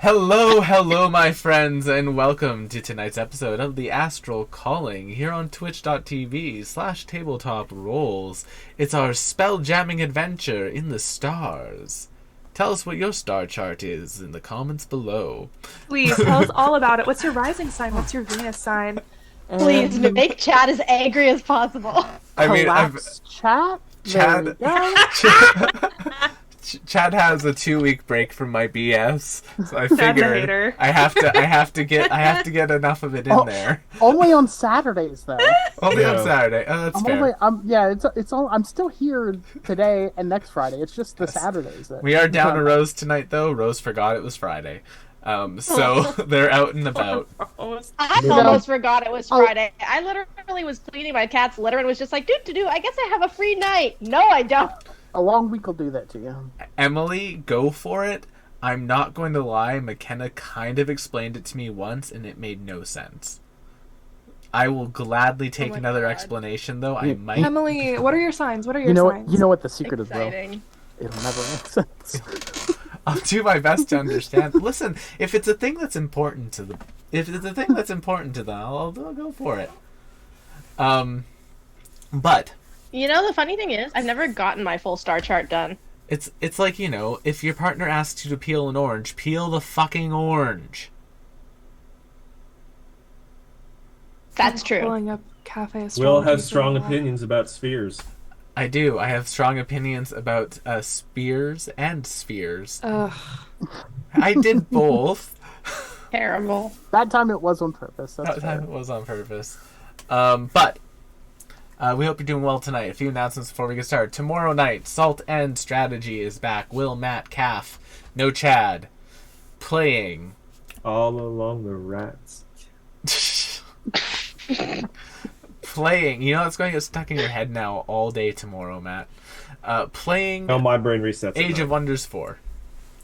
Hello, my friends, and welcome to tonight's episode of the Astral Calling here on twitch.tv/tabletop rolls. It's our spell-jamming adventure in the stars. Tell us what your star chart is in the comments below. Please, tell us all about it. What's your rising sign? What's your Venus sign? Please make Chad as angry as possible. I mean, Collapse chat? Chad, Chad has a 2-week break from my BS, so I figured I have to get enough of it in there. Only on Saturdays, though. Only on Saturday. Oh, that's fair. I'm still here today and next Friday. It's just the Saturdays. We are down to Rose tonight, though. Rose forgot it was Friday. So they're out and about. I almost forgot it was Friday. I literally was cleaning my cat's litter and was just like, I guess I have a free night. No, I don't. A long week will do that to you. Emily, go for it. I'm not going to lie. McKenna kind of explained it to me once, and it made no sense. I will gladly take another explanation, though. I might. Emily, what are your signs? What are your signs? You know what the secret Exciting. is, though? It'll never make sense. I'll do my best to understand. Listen, if it's a thing that's important to them, I'll go for it. But. You know, the funny thing is, I've never gotten my full star chart done. It's like, if your partner asks you to peel an orange, peel the fucking orange. That's true. Pulling up cafe Will has strong opinions about spheres. I do. I have strong opinions about spears and spheres. Ugh. I did both. Terrible. That time it was on purpose. That time it was on purpose. But we hope you're doing well tonight. A few announcements before we get started. Tomorrow night, Salt End Strategy is back. Will, Matt, Calf, no Chad, playing. All along the rats. Playing. It's going to get stuck in your head now all day tomorrow, Matt. Playing. Oh, my brain resets. Age of Wonders 4.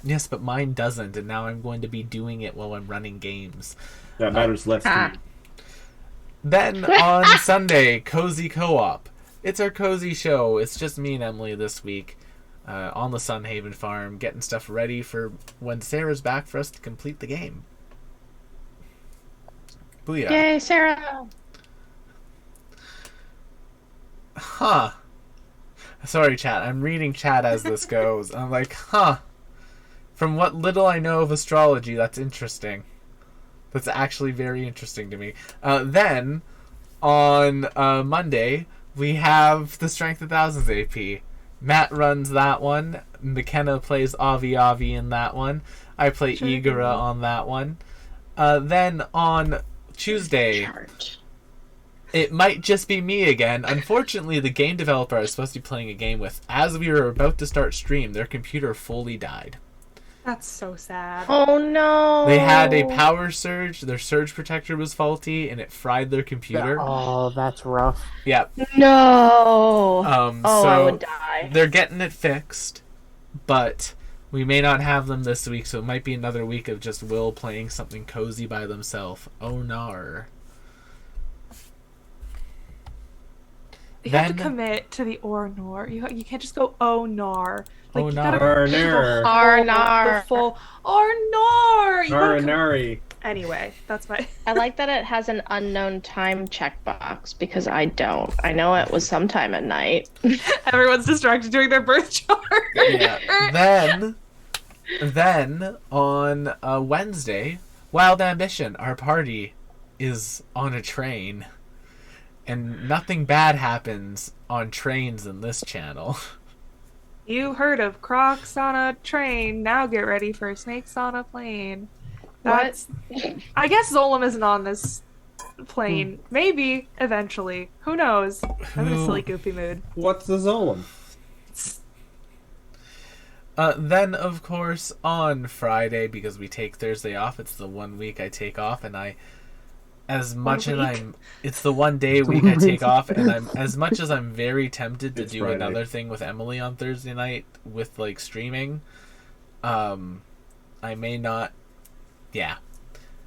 Yes, but mine doesn't, and now I'm going to be doing it while I'm running games. That matters less to me. Then on Sunday, Cozy Co-op. It's our cozy show. It's just me and Emily this week on the Sunhaven farm, getting stuff ready for when Sarah's back for us to complete the game. Booyah. Yay, Sarah. Huh. Sorry, chat. I'm reading chat as this goes. I'm like, huh. From what little I know of astrology, that's interesting. That's actually very interesting to me. Then, on Monday, we have the Strength of Thousands AP. Matt runs that one. McKenna plays Avi Avi in that one. I play Igara on that one. Then on Tuesday, it might just be me again. Unfortunately, the game developer I was supposed to be playing a game with, as we were about to start stream, their computer fully died. That's so sad. Oh no. They had a power surge, their surge protector was faulty, and it fried their computer. Oh, that's rough. Yeah. No. So I would die. They're getting it fixed, but we may not have them this week, so it might be another week of just Will playing something cozy by themselves. Oh, nar. You have to commit to the or nor. You can't just go oh nar. Like, oh, you nar. gotta the full or nor. Nari. Anyway, that's my. I like that it has an unknown time checkbox because I don't. I know it was sometime at night. Everyone's distracted doing their birth chart. Yeah. Then on Wednesday, Wild Ambition, our party is on a train. And nothing bad happens on trains in this channel. You heard of Crocs on a train, now get ready for snakes on a plane. That's... I guess Zolom isn't on this plane. Maybe, eventually. Who knows? I'm in a silly, goofy mood. What's the Zolom? Then, of course, on Friday, because we take Thursday off, it's the 1 week I take off, and it's the 1 day a week I take off, and as much as I'm very tempted to do Friday. Another thing with Emily on Thursday night with like streaming, I may not. Yeah,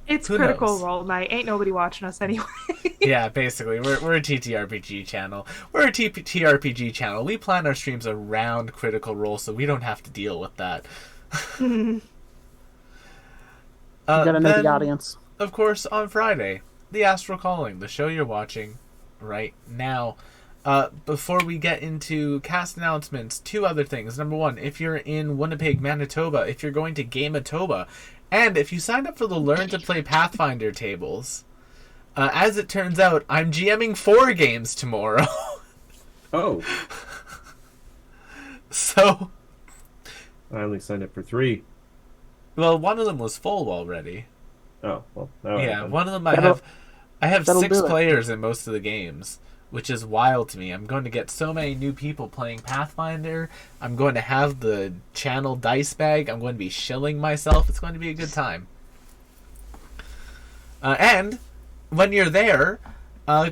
it's Critical Role night. Ain't nobody watching us anyway. Yeah, basically, we're a TTRPG channel. We're a TTRPG channel. We plan our streams around Critical Role, so we don't have to deal with that. You gotta know then, the audience. of course, on Friday, the Astral Calling, the show you're watching right now. Before we get into cast announcements, 2 other things. Number 1, if you're in Winnipeg, Manitoba, if you're going to Gametoba, and if you signed up for the Learn to Play Pathfinder tables, as it turns out, I'm GMing 4 games tomorrow. Oh, So, I only signed up for 3. well, one of them was full already. Oh, well. All right, Yeah, then. one of them That'll- I have that'll 6 do it. players in most of the games, which is wild to me. I'm going to get so many new people playing Pathfinder. I'm going to have the channel dice bag. I'm going to be shilling myself. It's going to be a good time. And when you're there,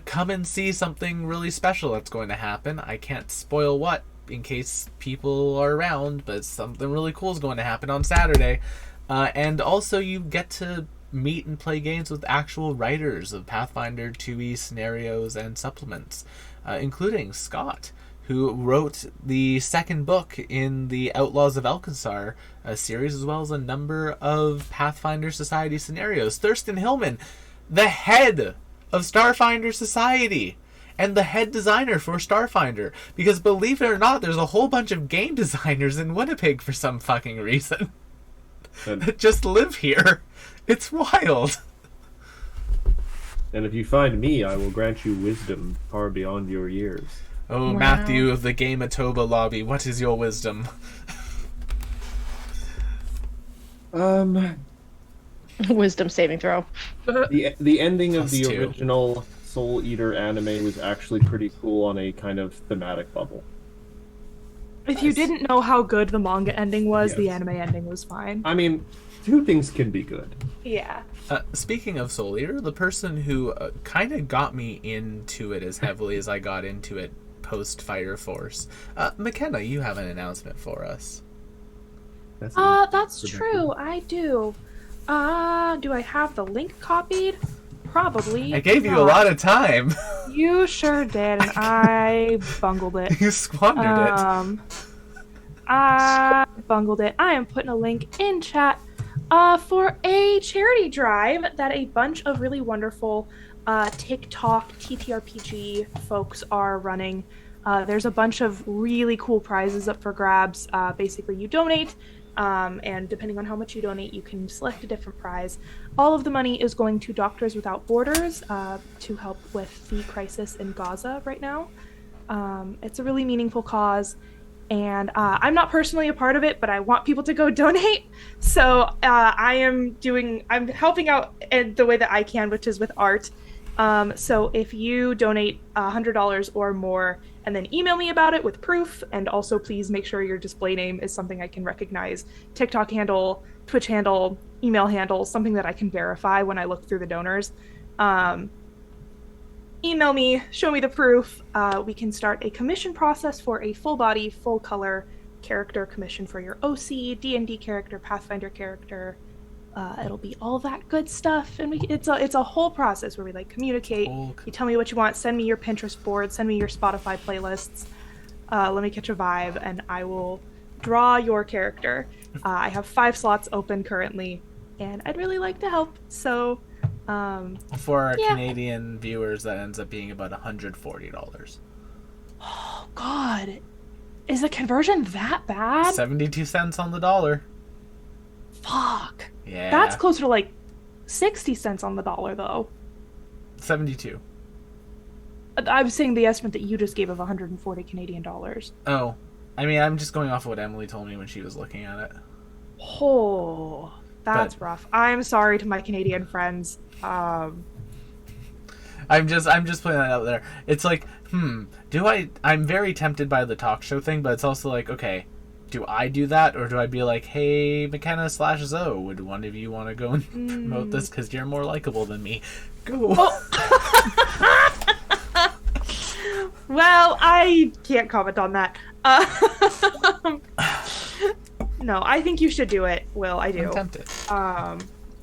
come and see something really special that's going to happen. I can't spoil what in case people are around, but something really cool is going to happen on Saturday. And also you get to meet and play games with actual writers of Pathfinder 2e scenarios and supplements, including Scott, who wrote the 2nd book in the Outlaws of Alcazar series, as well as a number of Pathfinder Society scenarios. Thurston Hillman, the head of Starfinder Society and the head designer for Starfinder, because believe it or not, there's a whole bunch of game designers in Winnipeg for some fucking reason And, that just live here. It's wild. and if you find me, I will grant you wisdom far beyond your years. Oh, Wow. Matthew of the Gametoba lobby, what is your wisdom? Wisdom saving throw. The ending of the +2. original Soul Eater anime was actually pretty cool on a kind of thematic level. If you didn't know how good the manga ending was, the Yes. anime ending was fine. I mean, 2 things can be good. Yeah. Speaking of Soul Eater, the person who kind of got me into it as heavily as I got into it post Fire Force, McKenna, you have an announcement for us. That's That's true. I do. Do I have the link copied? Probably. I gave you a not. lot of time. You sure did, and I bungled it. You squandered I bungled it. I am putting a link in chat for a charity drive that a bunch of really wonderful TikTok TTRPG folks are running. There's a bunch of really cool prizes up for grabs. Basically, you donate, and depending on how much you donate, you can select a different prize. All of the money is going to Doctors Without Borders to help with the crisis in Gaza right now. It's a really meaningful cause, and I'm not personally a part of it, but I want people to go donate. So I'm helping out in the way that I can, which is with art. So if you donate $100 or more, and then email me about it with proof, and also please make sure your display name is something I can recognize. TikTok handle, Twitch handle, email handle, something that I can verify when I look through the donors. Email me, show me the proof. We can start a commission process for a full body, full color character commission for your OC, D&D character, Pathfinder character. It'll be all that good stuff, and it's a whole process where we communicate. You tell me what you want, send me your Pinterest board, send me your Spotify playlists. Let me catch a vibe, and I will draw your character. I have 5 slots open currently, and I'd really like to help. So, For our yeah. Canadian viewers, that ends up being about $140. Oh God, is the conversion that bad? 72 cents on the dollar. Fuck. Yeah. That's closer to 60 cents on the dollar, though. 72. I was saying the estimate that you just gave of 140 Canadian dollars. Oh. I mean, I'm just going off of what Emily told me when she was looking at it. Oh, that's rough. I'm sorry to my Canadian friends. I'm just putting that out there. It's I'm very tempted by the talk show thing, but it's also okay, do I do that, or do I be like, hey, McKenna / Zoe, would one of you want to go and promote this because you're more likable than me? Go. Well, I can't comment on that. No, I think you should do it, Will. I do. I'm tempted. Um,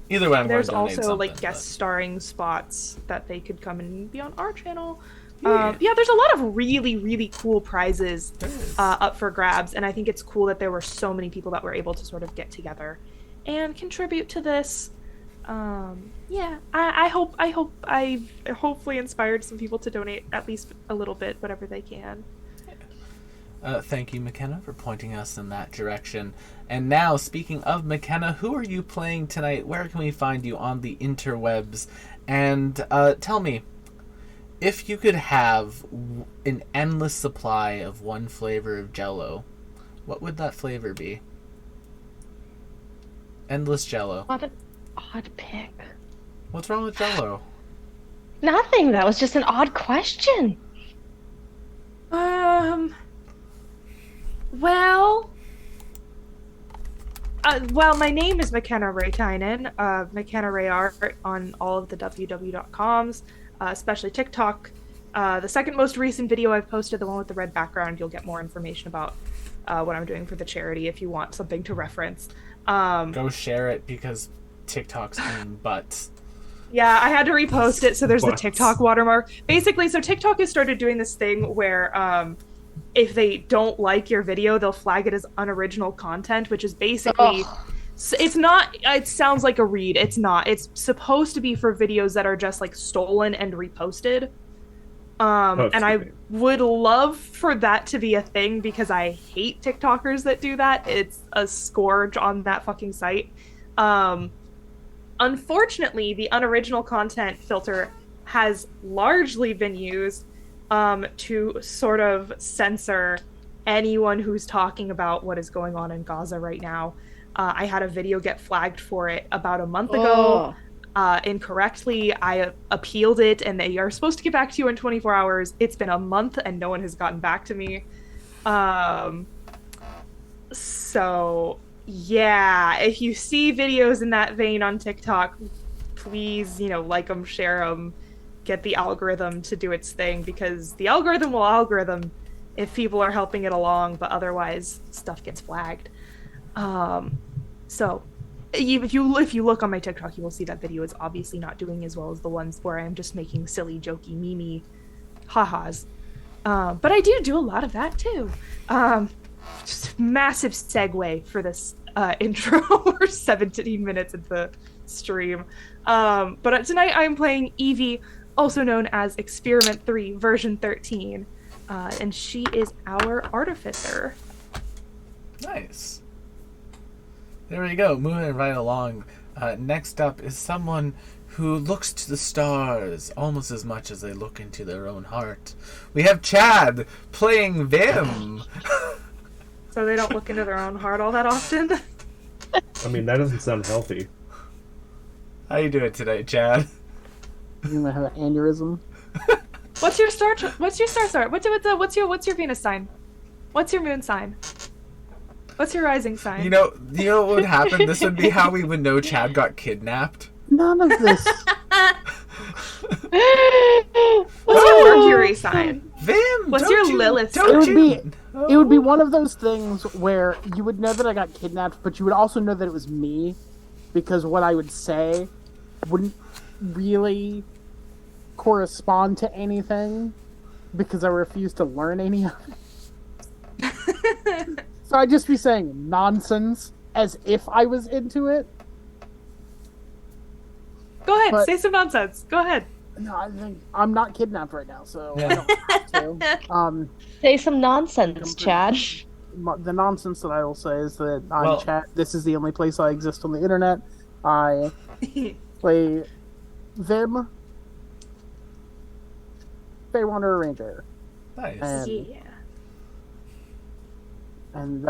Either way, I'm There's going to donate also something, guest starring spots that they could come and be on our channel. Yeah. There's a lot of really, really cool prizes There is. up for grabs, and I think it's cool that there were so many people that were able to sort of get together and contribute to this. Yeah, I hope I've hopefully inspired some people to donate at least a little bit, whatever they can. Thank you, McKenna, for pointing us in that direction. And now, speaking of McKenna, who are you playing tonight? Where can we find you on the interwebs? And tell me, if you could have an endless supply of one flavor of Jell-O, what would that flavor be? Endless Jell-O. What an odd pick. What's wrong with Jell-O? Nothing. That was just an odd question. Well, my name is McKenna Raytainen, McKenna Ray Art on all of the www.coms, especially TikTok. The second most recent video I've posted, the one with the red background, you'll get more information about what I'm doing for the charity if you want something to reference. Go share it because TikTok's own butts. Yeah, I had to repost it, so there's What? the TikTok watermark. Basically, so TikTok has started doing this thing where if they don't like your video, they'll flag it as unoriginal content, which is basically... It's not... It sounds like a read. It's not. It's supposed to be for videos that are just, like, stolen and reposted. And I would love for that to be a thing because I hate TikTokers that do that. It's a scourge on that fucking site. Unfortunately, the unoriginal content filter has largely been used to sort of censor anyone who's talking about what is going on in Gaza right now. I had a video get flagged for it about a month ago. Incorrectly. I appealed it, and they are supposed to get back to you in 24 hours. It's been a month, and no one has gotten back to me. So... yeah, if you see videos in that vein on TikTok, please, like them, share them, get the algorithm to do its thing, because the algorithm will algorithm if people are helping it along, but otherwise stuff gets flagged. So if you look on my TikTok, you will see that video is obviously not doing as well as the ones where I'm just making silly, jokey, meme ha-has. But I do a lot of that too. Just massive segue for this intro. We're 17 minutes into the stream. But tonight I'm playing Evie, also known as Experiment 3, version 13. And she is our artificer. Nice. There we go, moving right along. Next up is someone who looks to the stars almost as much as they look into their own heart. We have Chad playing Vim. So they don't look into their own heart all that often? I mean, that doesn't sound healthy. How you doing today, Chad? You might have an aneurysm. What's your star chart? What's your Venus sign? What's your moon sign? What's your rising sign? You know what would happen? This would be how we would know Chad got kidnapped. None of this. What's your Mercury sign? Vim, What's your Lilith sign? It would be one of those things where you would know that I got kidnapped, but you would also know that it was me, because what I would say wouldn't really correspond to anything, because I refuse to learn any of it. So I'd just be saying nonsense as if I was into it. Go ahead, But- say some nonsense. Go ahead. No, I think I'm not kidnapped right now, so Yeah. I don't have to. Say some nonsense, Chad. The nonsense that I will say is that Well- Chat. This is the only place I exist on the internet. I play Vim, Fey Wanderer Ranger, Nice. And- Yeah. and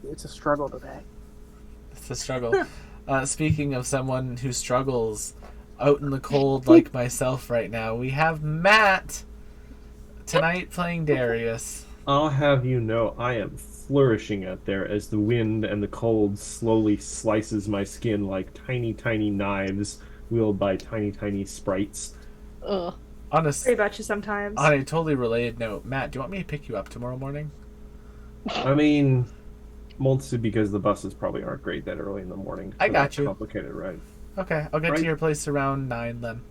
it's a struggle today. It's a struggle. Speaking of someone who struggles out in the cold like myself right now, we have Matt tonight playing Darius. I'll have you know, I am flourishing out there as the wind and the cold slowly slices my skin like tiny, tiny knives wielded by tiny, tiny sprites. Ugh. Sorry about you sometimes. On a totally related note, Matt, do you want me to pick you up tomorrow morning? I mean, mostly because the buses probably aren't great that early in the morning. I so got that's you. Complicated, right? Okay, I'll get Right. to your place around 9 then.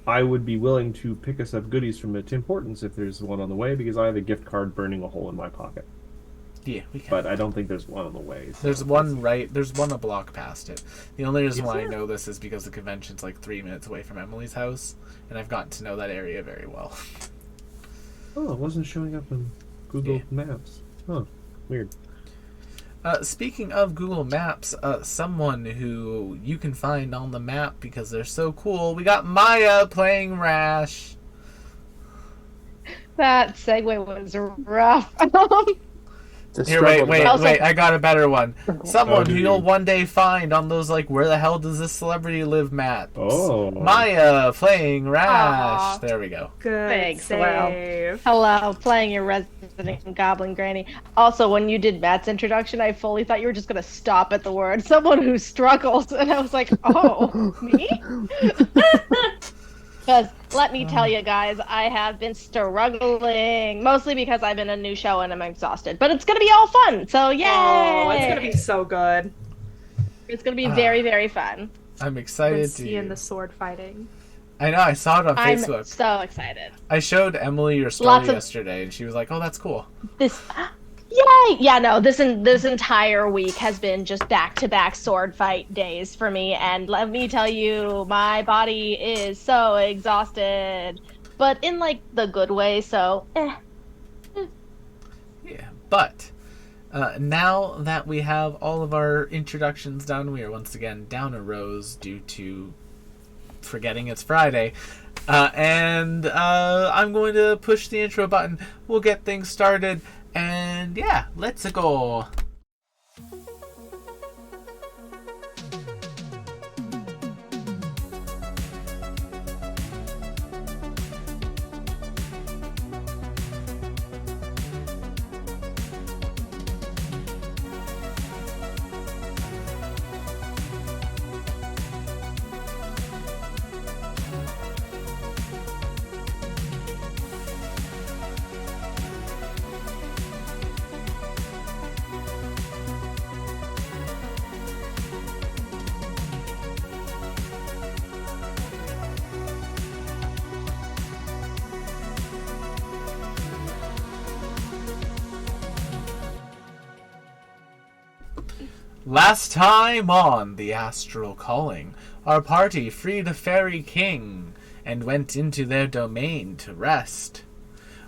I would be willing to pick us up goodies from Tim Hortons if there's one on the way, because I have a gift card burning a hole in my pocket. Yeah, we can. But I don't think there's one on the way. So There's one There's one a block past it. The only reason why I know this is because the convention's like 3 minutes away from Emily's house, and I've gotten to know that area very well. Oh, it wasn't showing up in Google Maps. Huh. Weird. Speaking of Google Maps, someone who you can find on the map because they're so cool, we got Maya playing Rash. That segue was rough. Here, wait, I got a better one. Someone who dude. you'll one day find on those, like, where the hell does this celebrity live maps. Oh. Maya playing Rash. Aw. There we go. Good Thanks, save. Hello, playing your resident goblin granny. Also, when you did Matt's introduction, I fully thought you were just going to stop at the word someone who struggles. And I was like, oh, me? Because let me tell you guys, I have been struggling. Mostly because I'm in a new show and I'm exhausted. But it's going to be all fun. So, yay! Oh, it's gonna be so good. It's going to be very, very fun. I'm excited to Seeing the sword fighting. I know, I saw it on I'm Facebook. so excited. I showed Emily your story Lots of- yesterday, and she was like, oh, that's cool. This, yay! Yeah, no, this entire week has been just back-to-back sword fight days for me, and let me tell you, my body is so exhausted, but in like the good way. So, Yeah, but now that we have all of our introductions done, we are once again down a rose due to forgetting it's Friday. And I'm going to push the intro button. We'll get things started. And yeah, let's go. Last time on the Astral Calling, our party freed a fairy king and went into their domain to rest.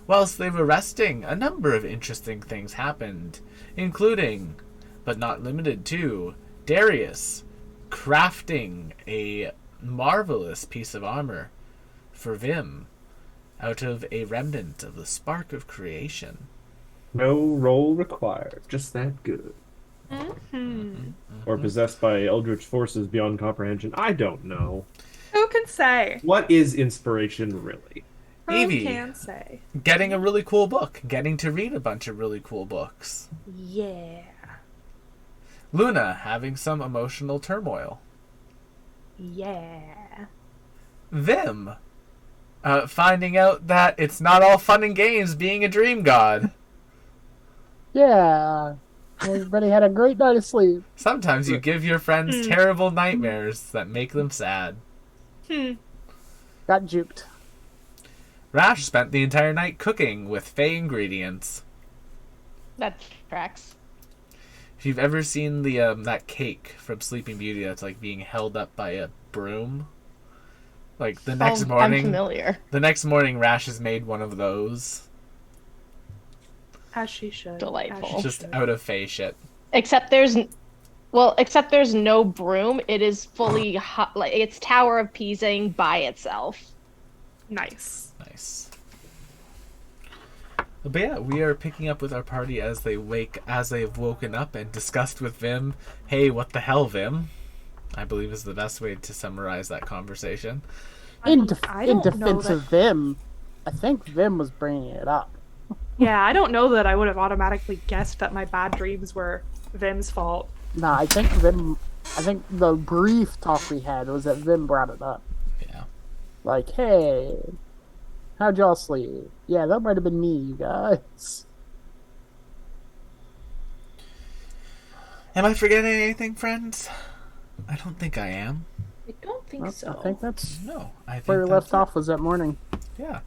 Whilst they were resting, a number of interesting things happened, including, but not limited to, Darius crafting a marvelous piece of armor for Vim out of a remnant of the spark of creation. No roll required. Just that good. Or possessed by eldritch forces beyond comprehension. I don't know. Who can say? What is inspiration really? Who Evie. can say? Getting a really cool book. Getting to read a bunch of really cool books. Yeah. Luna having some emotional turmoil. Yeah. Vim finding out that it's not all fun and games being a dream god. Yeah. Everybody had a great night of sleep. Sometimes you give your friends terrible nightmares that make them sad. Got juked. Rash spent the entire night cooking with fey ingredients. that tracks. If you've ever seen the that cake from Sleeping Beauty that's like being held up by a broom, like the next I'm morning, familiar. the next morning, Rash has made one of those. As she should. Delightful. As she Just should. out of fey shit. Except there's no broom. It is fully like it's Tower of Pising by itself. Nice. Nice. But yeah, we are picking up with our party as they've woken up and discussed with Vim. Hey, what the hell, Vim? I believe is the best way to summarize that conversation. In I don't know defense that- of Vim, I think Vim was bringing it up. Yeah, I don't know that I would have automatically guessed that my bad dreams were Vim's fault. Nah, I think the brief talk we had was that Vim brought it up. Yeah. Like, hey, how'd y'all sleep? Yeah, that might have been me, you guys. Am I forgetting anything, friends? I don't think I am. I don't think Well, so. I think that's No, I think where we that's left off was that morning. Yeah.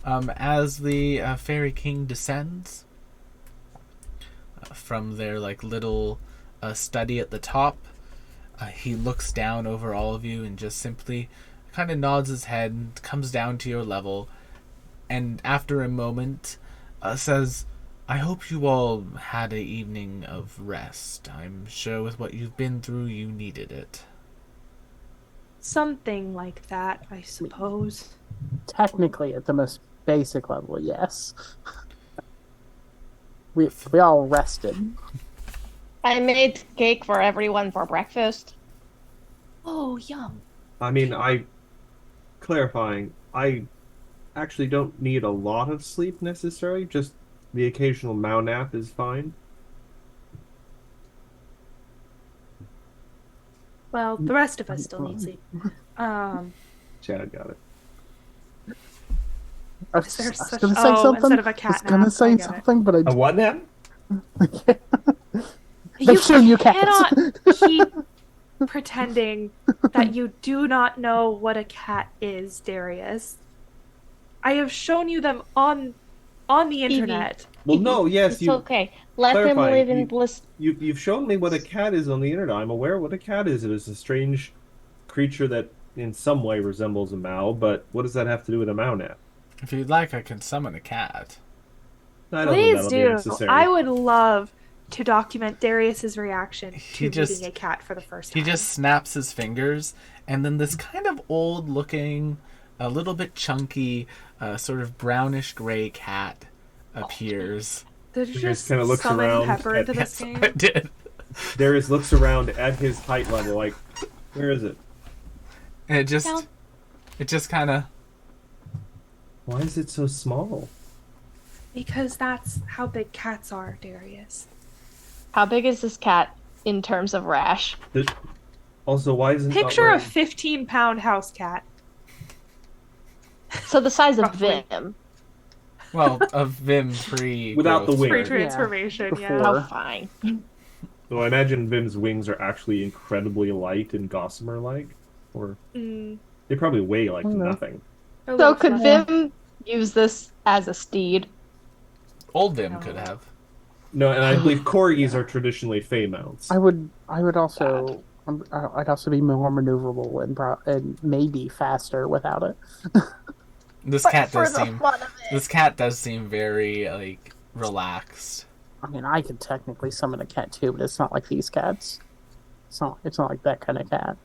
As the Fairy King descends, from their like little study at the top. He looks down over all of you and just simply kind of nods his head and comes down to your level, and after a moment says, I hope you all had an evening of rest. I'm sure with what you've been through you needed it. Something like that, I suppose. Technically, at the most basic level, yes. We all rested. I made cake for everyone for breakfast. Oh, yum. I mean, clarifying, I actually don't need a lot of sleep necessarily, just the occasional Mao nap is fine. Well, the rest of us still need sleep. Chad got it. I Is there was such- gonna say oh, something. instead of a I was cat gonna nap, say I get it. something, but A what nap? They've shown you cats. cannot keep pretending that you do not know what a cat is, Darius. I have shown you them on the internet. Well, no, yes, It's okay. Let them clarifying, live in bliss. You've shown me what a cat is on the internet. I'm aware what a cat is. It is a strange creature that in some way resembles a Mao, but what does that have to do with a Mao nap? If you'd like, I can summon a cat. I don't think Please that'll be do. necessary. I would love to document Darius's reaction He to just- meeting a cat for the first He time. just snaps his fingers, and then this kind of old looking, a little bit chunky, sort of brownish gray cat appears. Did you Darius just kinda looks summon around Pepper at- into this Yes, game? I did. Darius looks around at his height level, like, where is it? And it just kind of. Why is it so small? Because that's how big cats are, Darius. How big is this cat in terms of rash? Also, why isn't Picture a 15-pound house cat. So the size of Roughly. Vim. Well, of Vim pre. Without the wing. Pre-transformation, yeah. before. Oh, fine. So I imagine Vim's wings are actually incredibly light and gossamer-like, or Mm, they probably weigh like know. nothing. a So little could fluffy. Vim use this as a steed? Old Vim No. could have. No, and I believe corgis are traditionally fey mounts. I would also. I'd also be more maneuverable and maybe faster without it. This cat does seem. This cat does seem very like relaxed. I mean, I could technically summon a cat too, but it's not like these cats. It's not like that kind of cat.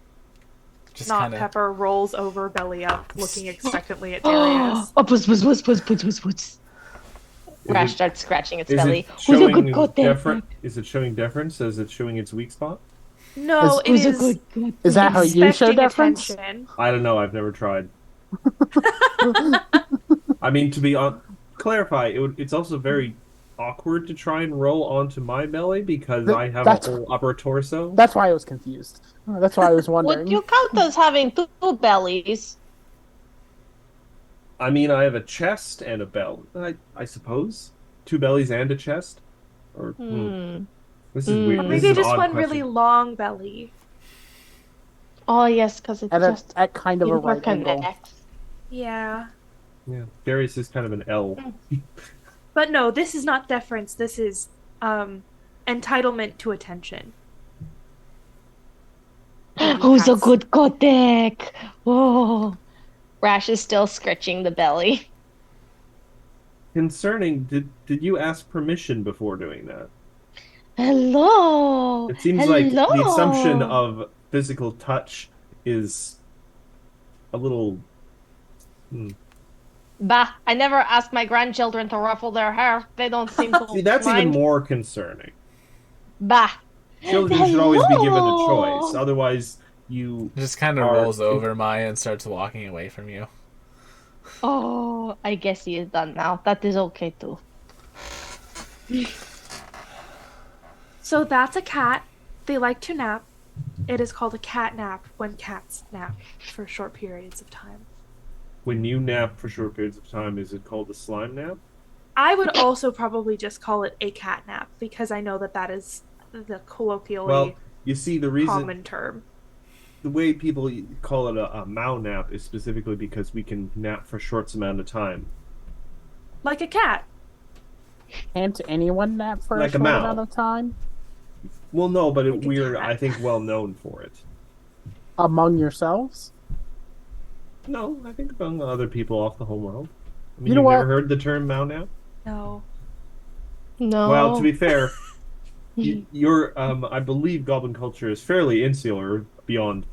Just Not kind of. Pepper rolls over belly up, looking expectantly at Darius. Oh, puss. Rash it- starts scratching its Is belly. it Who's a showing good goat there? deference? Is it showing deference? Is it showing its weak spot? No, it Who's a is good goat? Is that how you show expecting deference? attention. I don't know. I've never tried. I mean, to be clarify, it's also very awkward to try and roll onto my belly because I have a that's- whole upper torso. That's why I was confused. That's why I was wondering. Would you count as having two bellies? I mean, I have a chest and a belly. I suppose 2 bellies and a chest. Or this is weird. Or This maybe is an just odd one question. really long belly. Oh yes, because it's at just at kind of a right angle. interconnect. Yeah. Yeah, Darius is kind of an L. But no, this is not deference. This is entitlement to attention. Who's a Cats. good Kotek? Oh, Rash is still scratching the belly. Concerning, did you ask permission before doing that? Hello. It seems like the assumption of physical touch is a little. Bah! I never ask my grandchildren to ruffle their hair. They don't seem to See, that's mind. even more concerning. Bah! Children should always be given a Hello. choice. Otherwise, you. Just kind of Are- rolls over Maya and starts walking away from you. Oh, I guess he is done now. That is okay too. So that's a cat. They like to nap. It is called a cat nap when cats nap for short periods of time. When you nap for short periods of time, is it called a slime nap? I would also probably just call it a cat nap because I know that that is the colloquially Well, you see, the reason. common term. The way people call it a Mao nap is specifically because we can nap for short amount of time. Like a cat. Can't anyone nap for Like a a short Mao. amount of time? Well, no, but Like a we're, cat. I think, well known for it. Among yourselves? No, I think among other people off the home world. I mean, You know you've never what? heard the term Mao now? No. No. Well, to be fair, your I believe Goblin culture is fairly insular beyond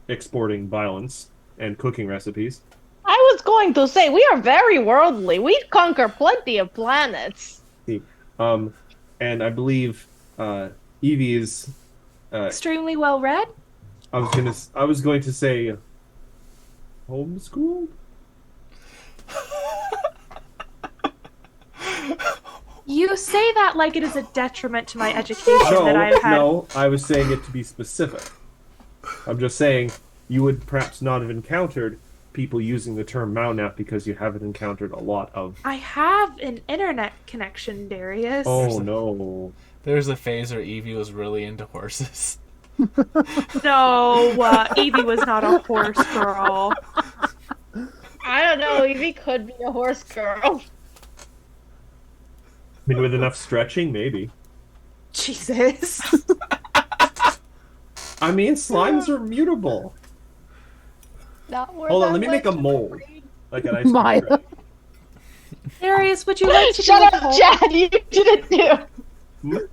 exporting violence and cooking recipes. I was going to say, we are very worldly. We conquer plenty of planets. See, and I believe Evie is. Extremely well read. I was going to say homeschooled. You say that like it is a detriment to my education No, that I've had. no, I was saying it to be specific. I'm just saying you would perhaps not have encountered people using the term Maunap because you haven't encountered a lot of. I have an internet connection, Darius. Oh no. There's a phase where Evie was really into horses. No, Evie was not a horse girl. I don't know. Evie could be a horse girl. I mean, with enough stretching, maybe. Jesus. I mean, slimes are mutable. Not worth Hold on, that let me make a much. mold. Like an ice cream Maya. tray. Darius, would you like to Shut do a up, poll? Chad. You didn't do.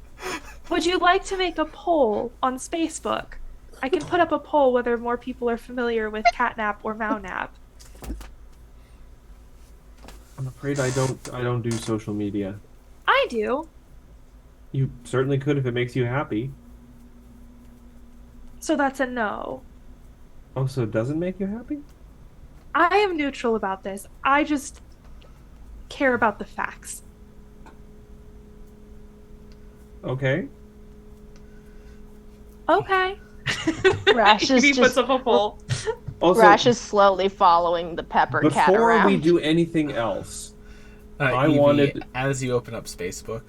Would you like to make a poll on Facebook? I can put up a poll whether more people are familiar with catnap or mounap. I'm afraid I don't do social media. I do. You certainly could if it makes you happy. So that's a no. Oh, so it doesn't make you happy? I am neutral about this. I just care about the facts. Okay. Okay. Rash is he puts just- up a poll. Also, Rash is slowly following the pepper cat before around. we do anything else, I Evie, wanted- as you open up Facebook,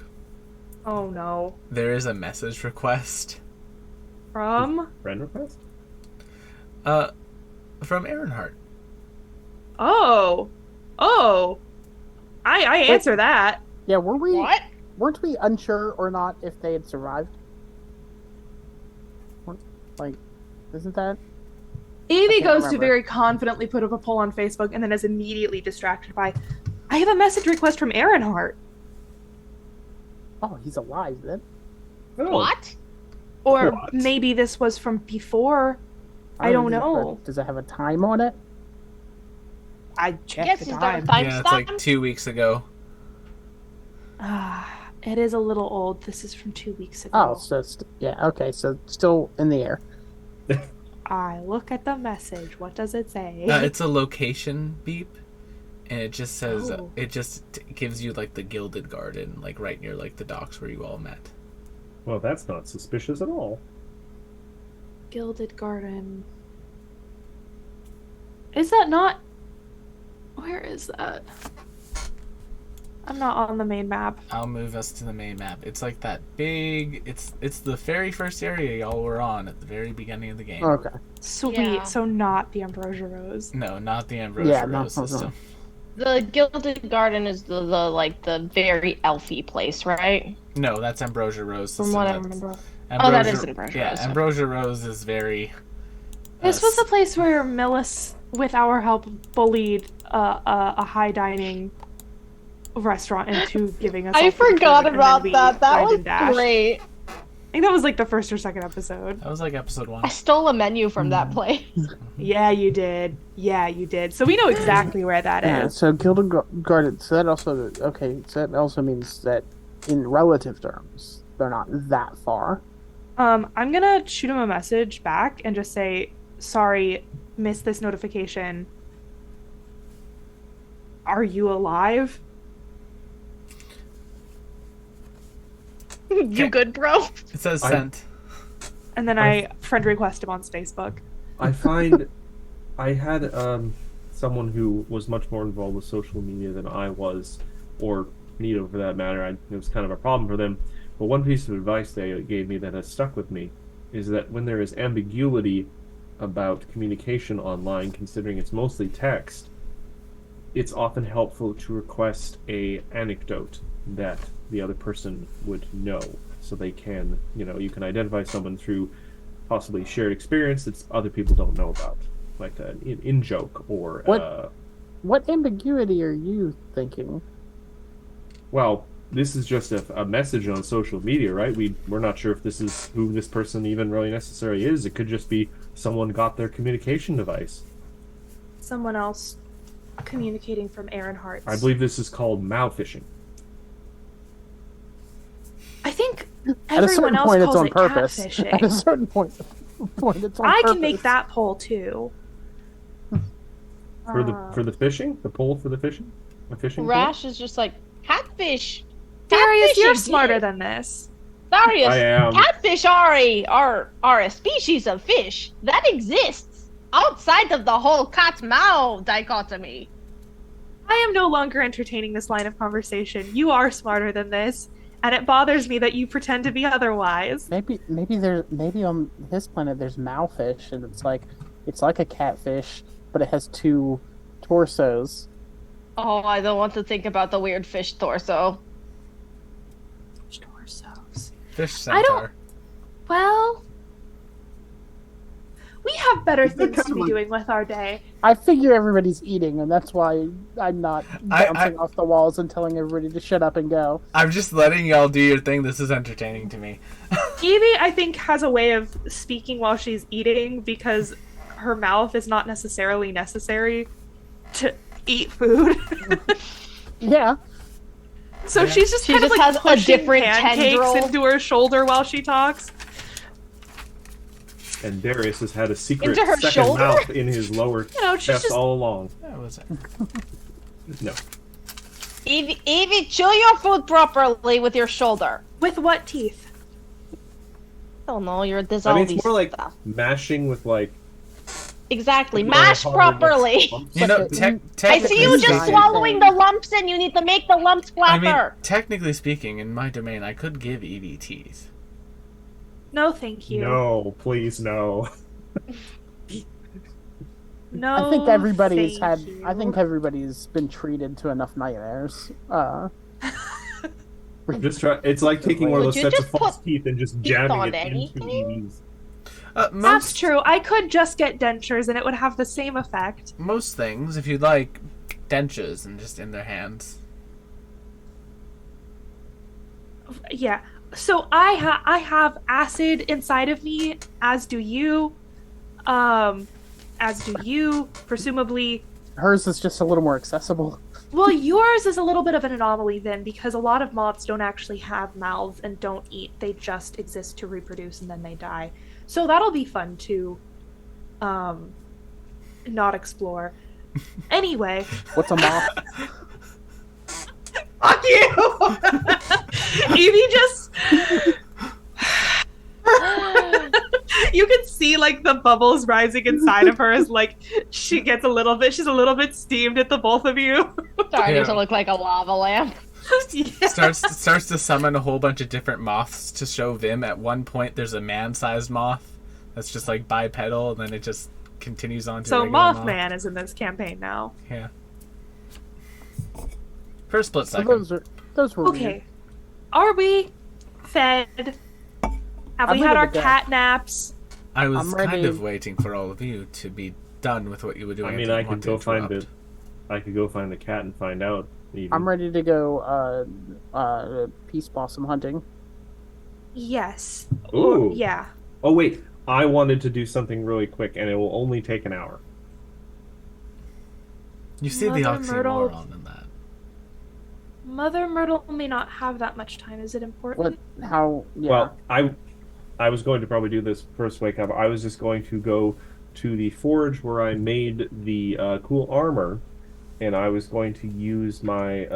Oh no. there is a message request From? friend request? from Earnhardt. Oh. Oh. I answer that. Yeah, were we? What? Weren't we unsure or not if they had survived? Like, isn't that? Evie can't goes to remember. very confidently put up a poll on Facebook and then is immediately distracted by, I have a message request from Hart. Oh, he's alive then. Oh. What? Or What? maybe this was from before. I don't know. Does it have a time on it? I Yes, checked the he's got a time. time Yeah, it's like stamp. 2 weeks ago. It is a little old. This is from 2 weeks ago. Oh, so yeah, okay, so still in the air. I look at the message. What does it say? It's a location beep, and it just says Oh. it just gives you like the Gilded Garden, like right near like the docks where you all met. Well, that's not suspicious at all. Gilded Garden. Is that not? Where is that? I'm not on the main map. I'll move us to the main map. It's like that big. It's the very first area y'all were on at the very beginning of the game. Okay. Sweet. Yeah. So not the Ambrosia Rose. No, not the Ambrosia Yeah, Rose no. system. The Gilded Garden is the like the very elfy place, right? No, that's Ambrosia Rose system. From what I That's- remember. Ambrosia, Oh, that is Ambrosia yeah, Rose. Ambrosia Rose is very. This was the place where Millis, with our help, bullied a high dining restaurant into giving us. I all free food, forgot and then about we that. That dined was and dashed. great. I think that was like the first or second episode. That was like episode 1. I stole a menu from that place. Yeah, you did. Yeah, you did. So we know exactly where that Yeah, is. so Gilded Garden, so that also, okay, so that also means that in relative terms, they're not that far. I'm gonna shoot him a message back and just say, sorry, missed this notification. Are you alive? You good, bro? It says I- sent. And then I friend request him on Facebook. I find I had someone who was much more involved with social media than I was, or Nito for that matter. It was kind of a problem for them. But one piece of advice they gave me that has stuck with me is that when there is ambiguity about communication online, considering it's mostly text, it's often helpful to request a anecdote that the other person would know, so they can, you can identify someone through possibly shared experience that other people don't know about, like an in joke or What ambiguity are you thinking? well, this is just a message on social media, right? We're not sure if this is who this person even really necessarily is. It could just be someone got their communication device. Someone else communicating from Aaron Hart's. I believe this is called malfishing. I think At a everyone certain else point, it's calls on it purpose. catfishing. At a certain point, it's on I purpose. can make that poll too. For the fishing? The pole for the fishing? A fishing pole? Rash is just like, catfish. Darius, Catfish you're exist. smarter than this. Darius, I am. catfish are a species of fish that exists outside of the whole cat-mouse dichotomy. I am no longer entertaining this line of conversation. You are smarter than this, and it bothers me that you pretend to be otherwise. Maybe on his planet there's malfish, and it's like a catfish, but it has two torsos. Oh, I don't want to think about the weird fish torso. Torsos. Fish centaur. don't- Well, we have better Isn't that things kind to of be like- doing with our day. I figure everybody's eating, and that's why I'm not I- bouncing off the walls and telling everybody to shut up and go. I'm just letting y'all do your thing. This is entertaining to me. Evie, I think, has a way of speaking while she's eating because her mouth is not necessarily necessary to eat food. Yeah. So Yeah. she's just She kind just of like has a pushing different pancakes tendril. into her shoulder while she talks. And Darius has had a secret Into her second shoulder? mouth in his lower You know, she's chest just all along. That was it. No. Evie, chew your food properly with your shoulder. with what teeth? I don't know, you're I mean, dissolving it's more like stuff. mashing with like. Exactly, like mash harder gets properly. lumps. You know, Like a- I see you just Technically swallowing the lumps and you need to make the lumps I flatter. mean, technically speaking, in my domain, I could give Evie teeth. No, thank you. No, please no. No, I think everybody's thank had. you. I think everybody's been treated to enough nightmares. Just try. It's like taking one of Would those you sets of just false put teeth and just teeth jamming on it into anything? Evie's. That's Most true. I could just get dentures and it would have the same effect. most things, if you like, dentures and just in their hands. Yeah. So I have acid inside of me, as do you. As do you, presumably. Hers is just a little more accessible. Well, yours is a little bit of an anomaly then, because a lot of moths don't actually have mouths and don't eat. They just exist to reproduce and then they die. So that'll be fun to not explore. Anyway. What's a moth? Fuck you! Evie just you can see like the bubbles rising inside of her as like she's a little bit steamed at the both of you. Starting Yeah. to look like a lava lamp. Yeah. starts to summon a whole bunch of different moths to show Vim. At one point, there's a man-sized moth that's just like bipedal, and then it just continues on to. So a regular moth. Mothman is in this campaign now. Yeah. For a split So second. those were Okay. weird. Are we fed? Have I'm we had ready our to go. cat naps? I was I'm kind ready. of waiting for all of you to be done with what you were doing. I mean, didn't I want could to go find interrupt. it. I could go find the cat and find out. Even. I'm ready to go peace blossom hunting. Yes. Ooh. Yeah. Oh wait, I wanted to do something really quick, and it will only take an hour. You see the Mother Myrtle- oxymoron in that. Mother Myrtle may not have that much time. Is it important? What? How? Yeah. Well, I was going to probably do this first wake up. I was just going to go to the forge where I made the cool armor, and I was going to use my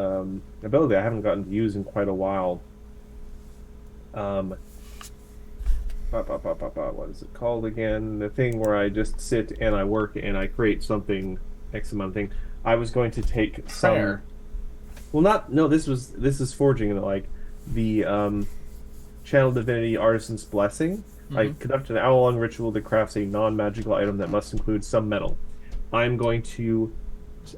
ability I haven't gotten to use in quite a while. What is it called again? The thing where I just sit and I work and I create something, X amount of thing. I was going to take Prayer. Well, this is forging, like the Channel Divinity Artisan's Blessing. I Mhm. conduct an hour-long ritual that crafts a non-magical item that must include some metal. I'm going to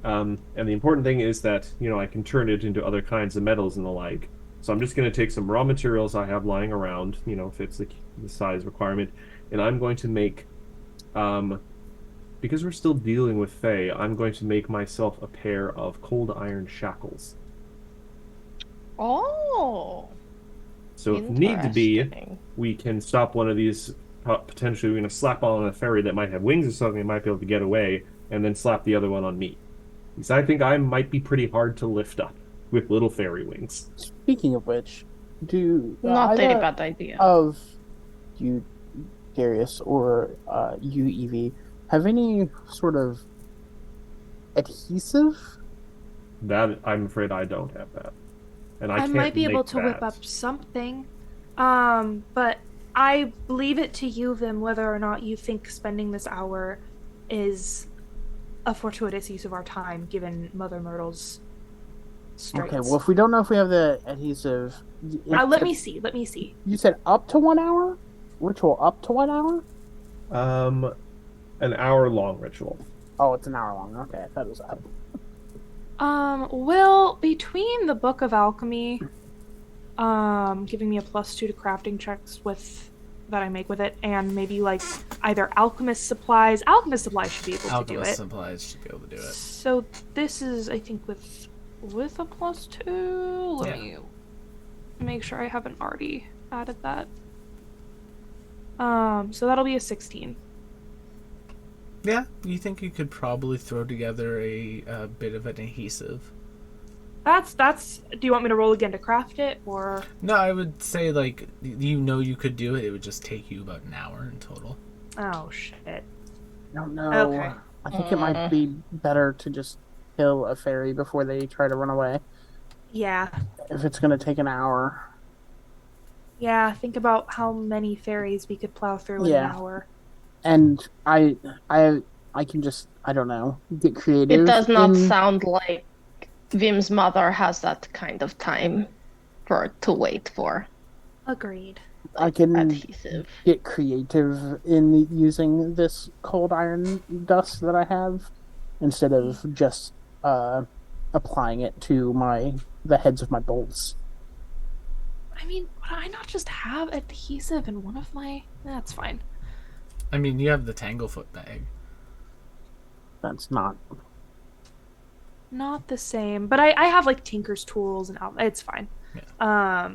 And the important thing is that, I can turn it into other kinds of metals and the like. So I'm just going to take some raw materials I have lying around, fits the size requirement, and I'm going to make, because we're still dealing with Fae, I'm going to make myself a pair of cold iron shackles. Oh, So if need to be, interesting. we can stop one of these. Potentially, we're going to slap on a fairy that might have wings or something, that might be able to get away, and then slap the other one on me. Because I think I might be pretty hard to lift up with little fairy wings. Speaking of which, do Not a either bad idea. of you, Darius, or you, Evie, have any sort of adhesive? That I'm afraid I don't have that, and I can't might be able make to whip that. up something. But I leave it to you, Vim, whether or not you think spending this hour is a fortuitous use of our time, given Mother Myrtle's straits. Okay, well, if we don't know if we have the adhesive... Let me see. You said up to 1 hour? Ritual up to 1 hour? An hour-long ritual. Oh, it's an hour long. Okay, I thought it was up. Well, between the Book of Alchemy, giving me a +2 to crafting checks that I make with it, and maybe like either alchemist supplies. Alchemist supplies should be able to do Alchemist it. supplies should be able to do it. So this is, I think, with a +2. Let me make sure I haven't already added that. So that'll be a 16. Yeah, you think you could probably throw together a bit of an adhesive? That's. Do you want me to roll again to craft it, or? No, I would say like you could do it. It would just take you about an hour in total. Oh shit. I don't know. Okay. I think it might be better to just kill a fairy before they try to run away. Yeah. If it's going to take an hour. Yeah. Think about how many fairies we could plow through in an hour. And I can just, I don't know, get creative. It does not sound like Vim's mother has that kind of time to wait for. Agreed. I can adhesive. Get creative in using this cold iron dust that I have instead of just applying it to the heads of my bolts. I mean, would I not just have adhesive in one of my... That's fine. I mean, you have the Tanglefoot bag. That's not the same, but I have like Tinker's tools and it's fine. Yeah.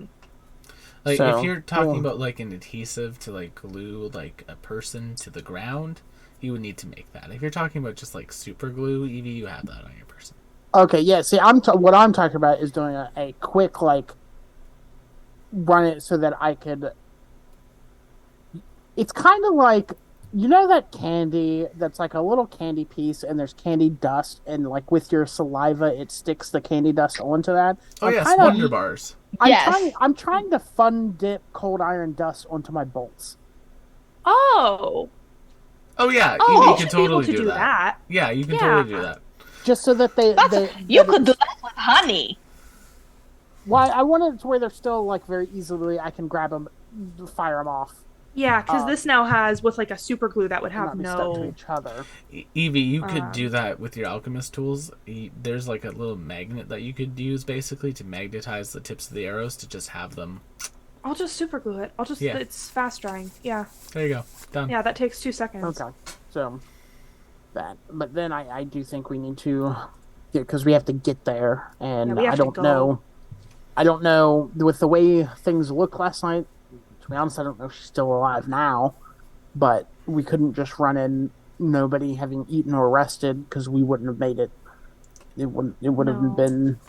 Like So, if you're talking about like an adhesive to like glue like a person to the ground, you would need to make that. If you're talking about just like super glue, Evie, you have that on your person. okay. Yeah. See, what I'm talking about is doing a quick like run it so that I could. It's kind of like, you know, that candy that's like a little candy piece and there's candy dust, and like with your saliva it sticks the candy dust onto that. Oh yes, Wonder Bars. I'm trying to fun dip cold iron dust onto my bolts. Oh yeah, you can totally do that. Yeah, you can totally do that. Just so that you could do that with honey. Why I want it to where they're still like very easily I can grab them, fire them off. Yeah, because this now has with like a super glue that would have not be stuck to each other. Evie, you could do that with your alchemist tools. There's like a little magnet that you could use basically to magnetize the tips of the arrows to just have them. I'll just super glue it. It's fast drying. Yeah. There you go. Done. Yeah, that takes 2 seconds. Okay, so that. But then I do think we need to get, because we have to get there, and I don't know. I don't know with the way things look last night. To be honest, I don't know if she's still alive now, but we couldn't just run in, nobody having eaten or rested, because we wouldn't have made it. It would have been.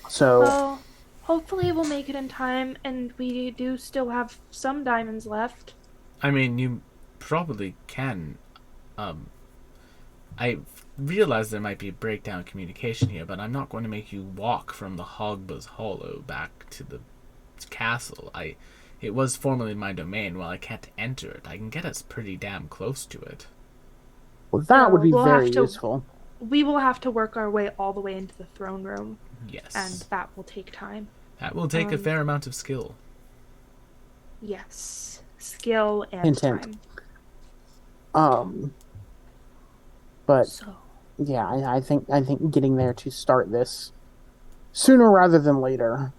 So. Well, hopefully we'll make it in time, and we do still have some diamonds left. I mean, you probably can. I realize there might be a breakdown in communication here, but I'm not going to make you walk from the Hogbuz Hollow back to the castle. It was formerly my domain. While I can't enter it, I can get us pretty damn close to it. Well, that would be very useful. We will have to work our way all the way into the throne room. Yes. And that will take time. That will take a fair amount of skill. Yes. Skill and intent. time. But so. Yeah, I think getting there to start this sooner rather than later.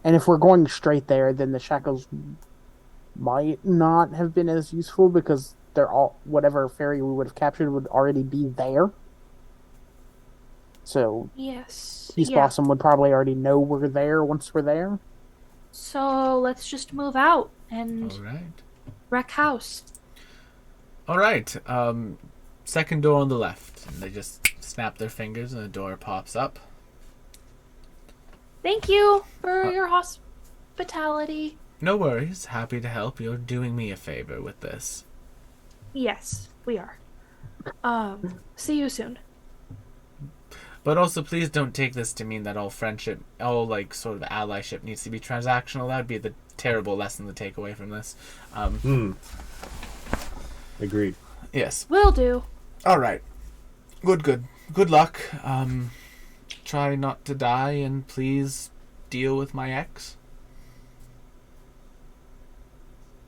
And if we're going straight there, then the shackles might not have been as useful because they're all whatever ferry we would have captured would already be there. So Yes. Peace Yeah. Blossom would probably already know we're there once we're there. So let's just move out All and right. wreck house. All right. Second door on the left. And they just snap their fingers and the door pops up. Thank you for your hospitality. No worries. Happy to help. You're doing me a favor with this. Yes, we are. See you soon. But also, please don't take this to mean that all friendship, all like sort of allyship needs to be transactional. That would be the terrible lesson to take away from this. Agreed. Yes. Will do. All right. Good. Good luck. Try not to die, and please deal with my ex.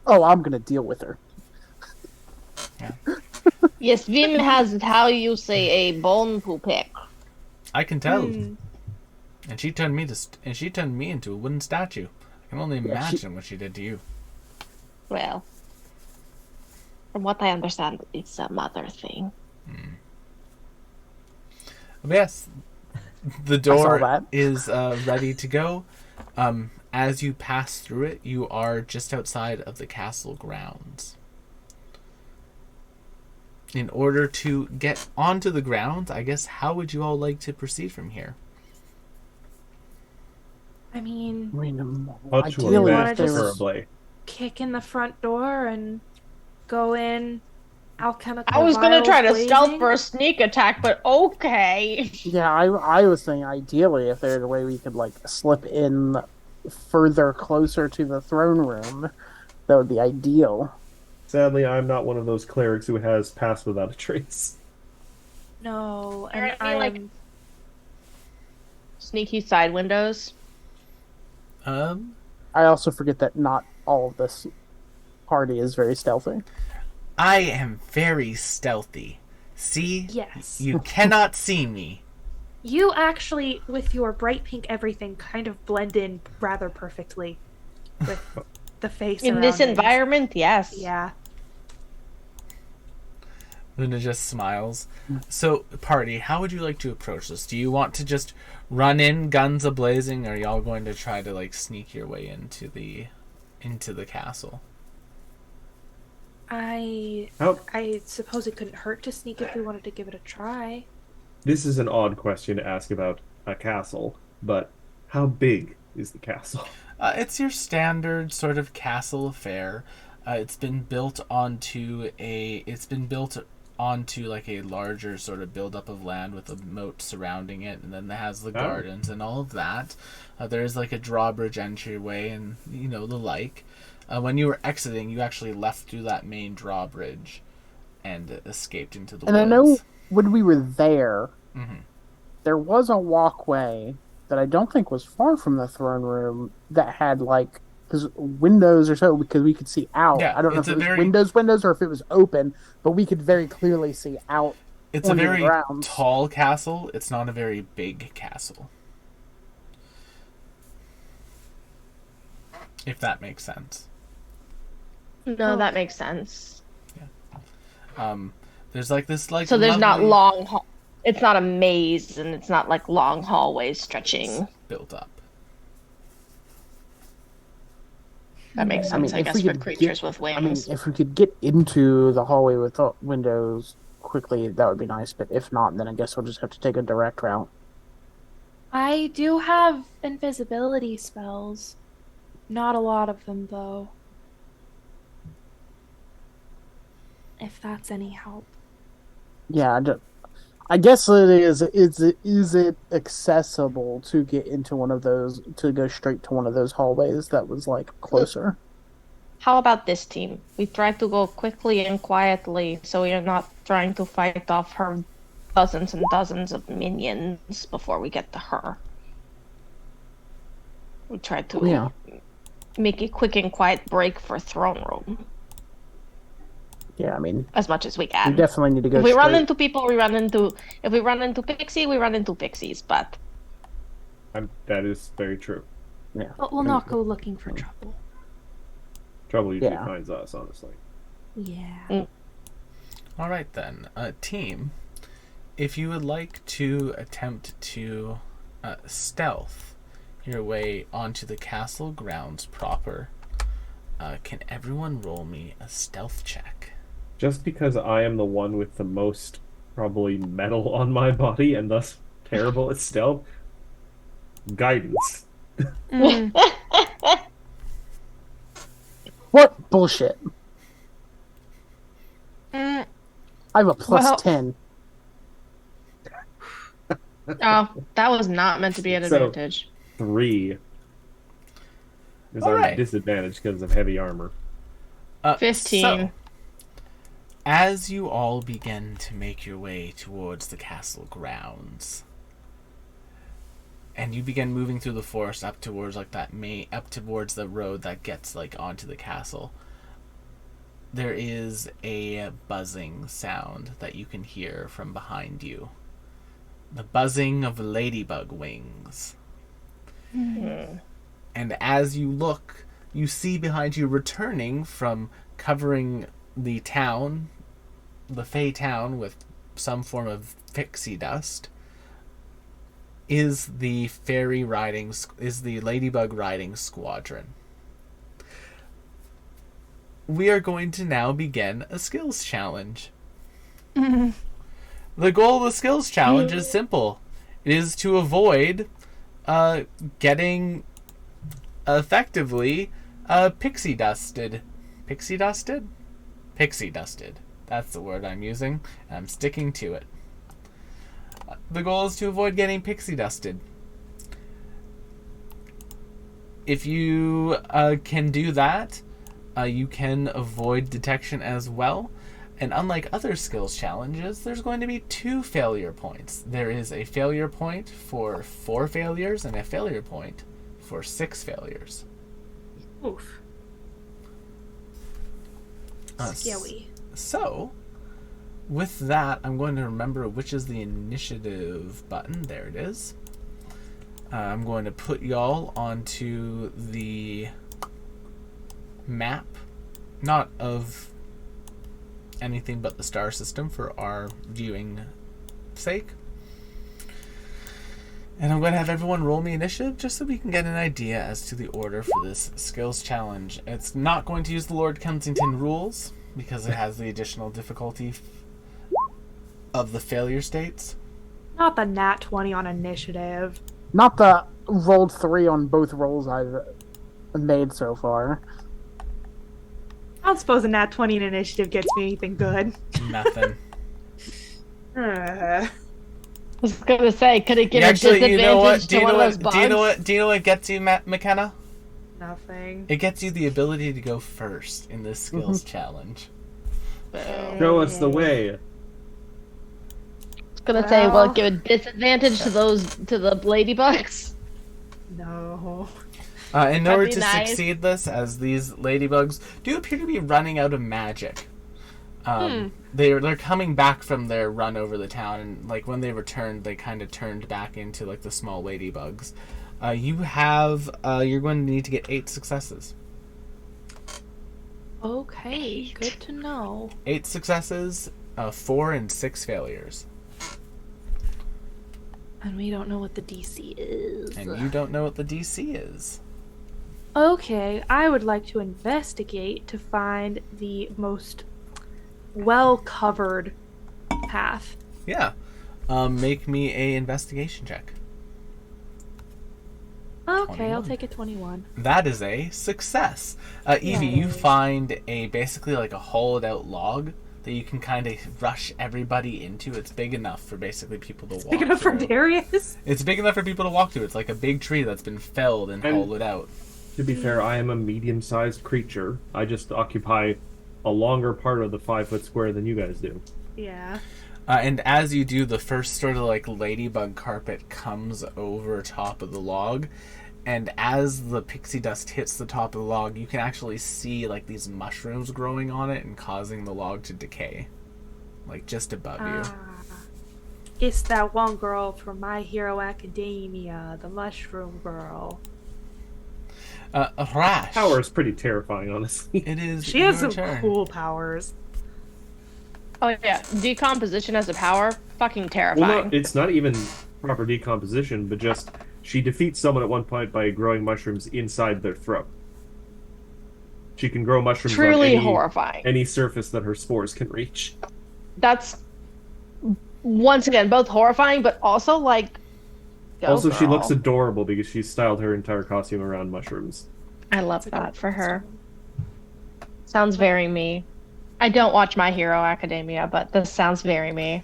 Oh, I'm gonna deal with her. Yes, Vim has how you say a bone to pick. I can tell. Hmm. And she turned me into a wooden statue. I can only Yeah, imagine what she did to you. Well, from what I understand, it's a mother thing. Yes, the saw door that. is ready to go. As you pass through it, you are just outside of the castle grounds. In order to get onto the grounds, I guess, how would you all like to proceed from here? I mean, How to ideally, wanna if there just- was, preferably. kick in the front door and go in. Alchemical. I was gonna try to vials stealth blazing. for a sneak attack, but okay. yeah, I was thinking ideally if there's a way we could like slip in further closer to the throne room, that would be ideal. Sadly, I'm not one of those clerics who has passed without a trace. No, There and would be, like- I'm Sneaky side windows. I also forget that not all of this party is very stealthy. I am very stealthy. See? yes. You cannot see me. You actually, with your bright pink everything, kind of blend in rather perfectly with the face. In this surroundings. environment, yes. Yeah. Luna just smiles. So, party, how would you like to approach this? Do you want to just run in, guns a-blazing, or are y'all going to try to, like, sneak your way into the castle? I How? suppose it couldn't hurt to sneak if we wanted to give it a try. This is an odd question to ask about a castle, but how big is the castle? It's your standard sort of castle affair. It's been built onto like a larger sort of buildup of land with a moat surrounding it, and then it has the gardens and all of that. There's like a drawbridge entryway and the like. When you were exiting, you actually left through that main drawbridge and escaped into the And woods. I know when we were there, Mhm. there was a walkway that I don't think was far from the throne room that had like windows or so because we could see out. Yeah, I don't know it's if a it was windows or if it was open, but we could very clearly see out. It's a onto the very grounds. tall castle. It's not a very big castle. If that makes sense. No, that makes sense. There's like this like So there's not lovely- it's not a maze and it's not like long hallways stretching. built up. That makes sense, I if guess, we for could creatures get- with I mean, wings. if we could get into the hallway with the windows quickly, that would be nice. But if not, then I guess we'll just have to take a direct route. I do have invisibility spells. Not a lot of them, though. If that's any help. Yeah, I guess it is. Is it accessible to get into one of those to go straight to one of those hallways that was like closer? How about this team? We try to go quickly and quietly so we are not trying to fight off her dozens and dozens of minions before we get to her. We try to Yeah. make a quick and quiet break for throne room. Yeah, I mean, as much as we we can. definitely need to go If we run straight. into people, we run into. If we run into Pixie, we run into Pixies. But That is very true. Yeah. But we'll not go looking for trouble. Trouble usually Yeah. finds us, honestly. Yeah. All right then, team. If you would like to attempt to stealth your way onto the castle grounds proper, can everyone roll me a stealth check? Just because I am the one with the most probably metal on my body and thus terrible at stealth, guidance. Mm. What bullshit? Mm, I have a plus Well- 10. oh, that was not meant to be an So- advantage. 3. Because I'm Alright. disadvantaged because of heavy armor. 15. So, as you all begin to make your way towards the castle grounds, and you begin moving through the forest up towards like up towards the road that gets like onto the castle, there is a buzzing sound that you can hear from behind you. The buzzing of ladybug wings. And as you look, you see behind you, returning from covering the town, the Fey town, with some form of pixie dust, is the ladybug riding squadron. We are going to now begin a skills challenge. The goal of the skills challenge is simple. It is to avoid getting effectively pixie dusted. Pixie dusted? Pixie dusted. That's the word I'm using, and I'm sticking to it. The goal is to avoid getting pixie dusted. If you can do that, you can avoid detection as well. And unlike other skills challenges, there's going to be 2 failure points. There is a failure point for 4 failures and a failure point for 6 failures. Oof. Scary. So, with that, I'm going to remember which is the initiative button. There it is. I'm going to put y'all onto the map, not of anything but the star system for our viewing sake. And I'm going to have everyone roll me initiative just so we can get an idea as to the order for this skills challenge. It's not going to use the Lord Kensington rules because it has the additional difficulty of the failure states. Not the nat 20 on initiative. Not the rolled 3 on both rolls I've made so far. I don't suppose a nat 20 in initiative gets me anything good. Nothing. I was gonna say, could it give Actually, a you know what? disadvantage to one of those bugs? Do you know what gets you, McKenna? Nothing. It gets you the ability to go first in this skills challenge. Show us the way. I was gonna say, will it give a disadvantage to the ladybugs? No. In order be to nice. succeed this, as these ladybugs do appear to be running out of magic. They're coming back from their run over the town, and like when they returned, they kind of turned back into like the small ladybugs. You're going to need to get 8 successes. Okay, good to know. 8 successes, 4 and 6 failures. And we don't know what the DC is. And you don't know what the DC is. Okay, I would like to investigate to find the most well-covered path. Yeah. Make me a investigation check. Okay, 21. I'll take a 21. That is a success. Evie, you find basically like a hollowed out log that you can kind of rush everybody into. It's big enough for basically people to walk Big enough for through. Darius? It's big enough for people to walk through. It's like a big tree that's been felled and And- hollowed out. To be fair, I am a medium-sized creature. I just occupy a longer part of the 5-foot square than you guys do. Yeah. And as you do, the first sort of like ladybug carpet comes over top of the log, and as the pixie dust hits the top of the log, you can actually see like these mushrooms growing on it and causing the log to decay, like just above you. It's that one girl from My Hero Academia, the mushroom girl. Rash. Power is pretty terrifying, honestly. It is. She has your some turn. cool powers. Oh yeah, decomposition as a power, fucking Well, terrifying. no, it's not even proper decomposition, but just she defeats someone at one point by growing mushrooms inside their throat. She can grow mushrooms Truly on horrifying. any surface that her spores can reach. That's once again both horrifying, but also like. Go Also, she girl. looks adorable because she's styled her entire costume around mushrooms. I love that for her. Sounds very me. I don't watch My Hero Academia, but this sounds very me.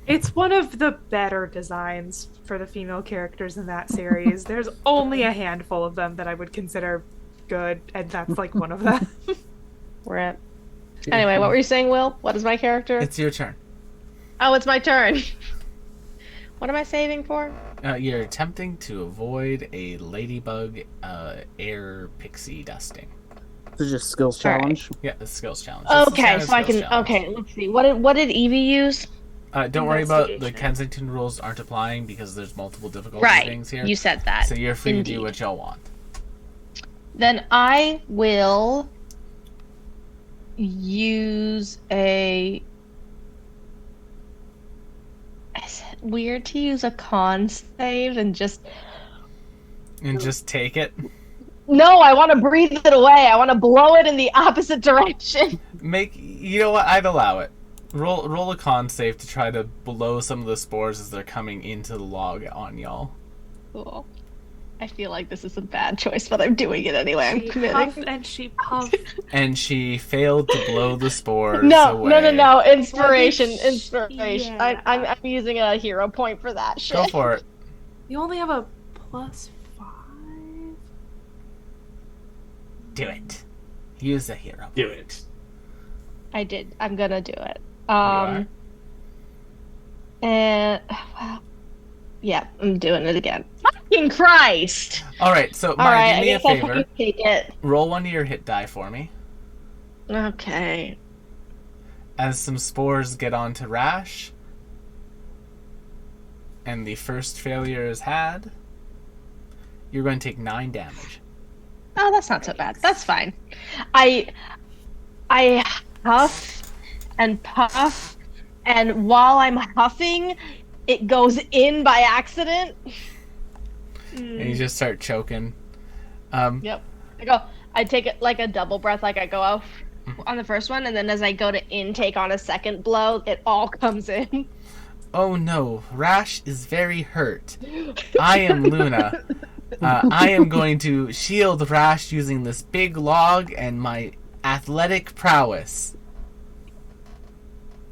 It's one of the better designs for the female characters in that series. There's only a handful of them that I would consider good, and that's like one of them. Rip. Anyway, what were you saying, Will? What is my character? It's your turn. Oh, it's my turn. What am I saving for? You're attempting to avoid a ladybug air pixie dusting. This is just skills All right. challenge. Yeah, the skills challenge. It's the Okay, standard so I skills can. challenge. Okay, let's see. What did Evie use? Don't worry about the Investigation. Kensington rules aren't applying because there's multiple difficulty Right, things here. you said that. So you're free to Indeed. do what y'all want. Then I will use a. Is it weird to use a con save and just? And just take it. No, I want to breathe it away. I want to blow it in the opposite direction. You know what? I'd allow it. Roll a con save to try to blow some of the spores as they're coming into the log on y'all. Cool. I feel like this is a bad choice, but I'm doing it anyway. I'm She committing. puffed and she puffed. And she failed to blow the spores No, away. no. Inspiration, What did she- inspiration. yeah. I'm using a hero point for that shit. Go for it. You only have a +5? Do it. Use a hero. Do it. I did. I'm gonna do it. are? And well, yeah, I'm doing it again. Fucking Christ! All right, so All Maya, right, do I me a guess I'll favor. fucking take it. Roll one of your hit die for me. Okay. As some spores get onto Rash, and the first failure is had, you're going to take 9 damage. Oh, that's not so bad. That's fine. I huff and puff, and while I'm huffing, it goes in by accident. And you just start choking. Yep. I take it like a double breath, like I go off on the first one, and then as I go to intake on a second blow, it all comes in. Oh no, Rash is very hurt. I am Luna. I am going to shield Rash using this big log and my athletic prowess.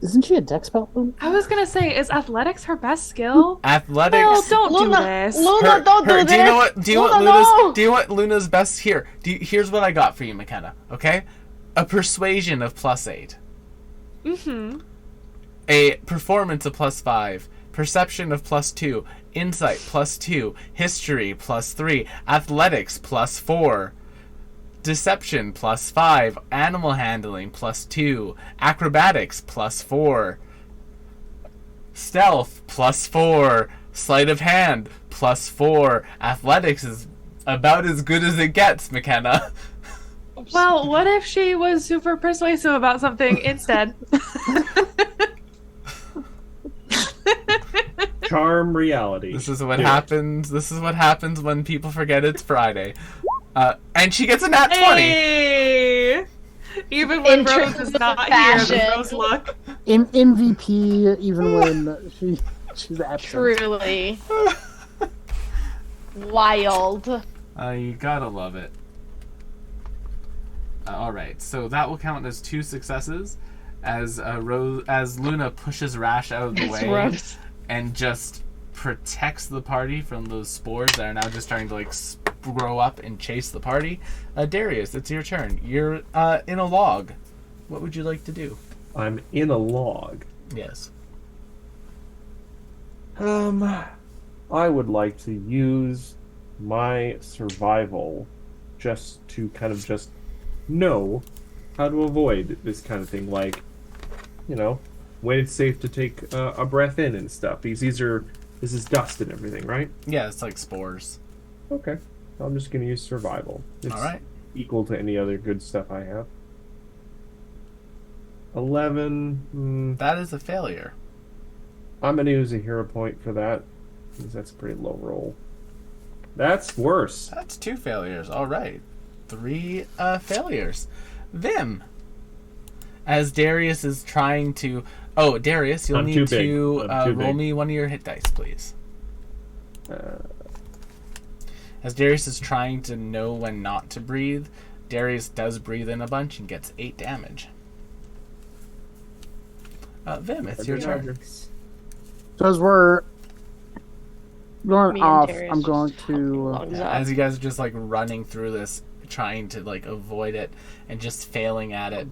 Isn't she a dex belt? I was gonna say, is athletics her best skill? Athletics. Well, don't Luna, do this. Luna, don't do this. Do you know what? Do you Luna, want Luna's? no. Do you want Luna's best here? Here's what I got for you, McKenna. Okay, a persuasion of +8, Mm-hmm. a performance of +5, perception of +2, insight +2, history +3, athletics +4, deception +5, animal handling +2, acrobatics +4, stealth +4, sleight of hand +4. Athletics is about as good as it gets, McKenna. Well, what if she was super persuasive about something instead? Charm reality. This is what Do it. happens. This is what happens when people forget it's Friday. And she gets a nat 20. Hey! Even when In Rose true is not fashion. here, the Rose look. MVP, even when she's absent. Truly. Wild. You gotta love it. Alright, so that will count as 2 successes as Luna pushes Rash out of the way Gross. and just protects the party from those spores that are now just starting to like grow up and chase the party. Darius, it's your turn. You're in a log. What would you like to do? I'm in a log. Yes. I would like to use my survival just to kind of just know how to avoid this kind of thing, like, when it's safe to take a breath in and stuff. This is dust and everything, right? Yeah, it's like spores. Okay. I'm just going to use survival. It's All right. equal to any other good stuff I have. 11. That is a failure. I'm going to use a hero point for that, because that's a pretty low roll. That's worse. That's 2 failures. All right. 3 failures. Vim. As Darius is trying to... Oh, Darius, you'll I'm need too big. to I'm too roll big. me one of your hit dice, please. Uh, As Darius is trying to know when not to breathe, Darius does breathe in a bunch and gets 8 damage. Vim, it's your turn. So as we're going Me and off, Darius I'm going just to. lungs up. As you guys are just like running through this, trying to like avoid it and just failing at it.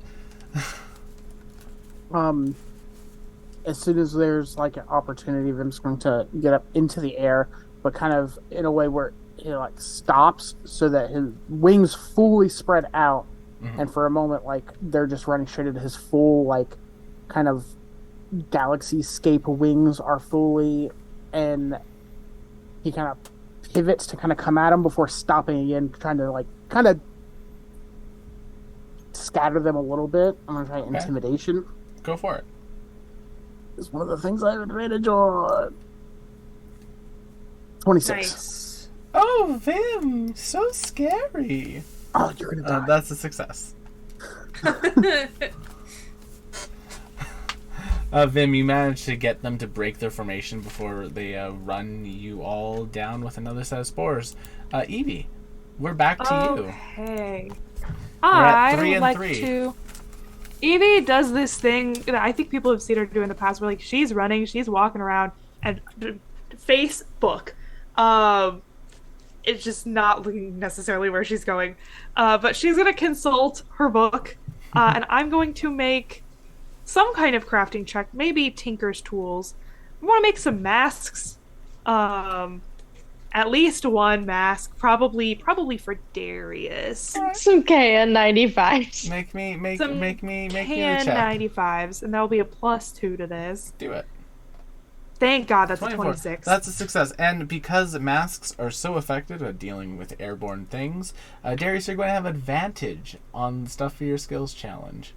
As soon as there's like an opportunity, I'm just going to get up into the air, but kind of in a way where he like stops so that his wings fully spread out, and for a moment, like they're just running straight into his full like kind of galaxy-scape wings are fully, and he kind of pivots to kind of come at him before stopping again, trying to like kind of scatter them a little bit. I'm gonna try intimidation. Go for it. It's one of the things I have advantage on. 26. Nice. Oh, Vim, so scary. Oh, you're gonna die. That's a success. Vim, you managed to get them to break their formation before they run you all down with another set of spores. Evie, we're back to you. Okay. at 3 I and like 3. to. Evie does this thing that I think people have seen her do in the past, where like she's running, she's walking around, and Facebook, it's just not looking necessarily where she's going. But she's gonna consult her book, and I'm going to make some kind of crafting check, maybe Tinker's tools. I want to make some masks. At least one mask, probably for Darius. Some KN95s. Make me the Can check. 95s, and that'll be a +2 to this. Do it. Thank God that's a 24. 26. That's a success. And because masks are so effective at dealing with airborne things, Darius, you're going to have advantage on stuff for your skills challenge.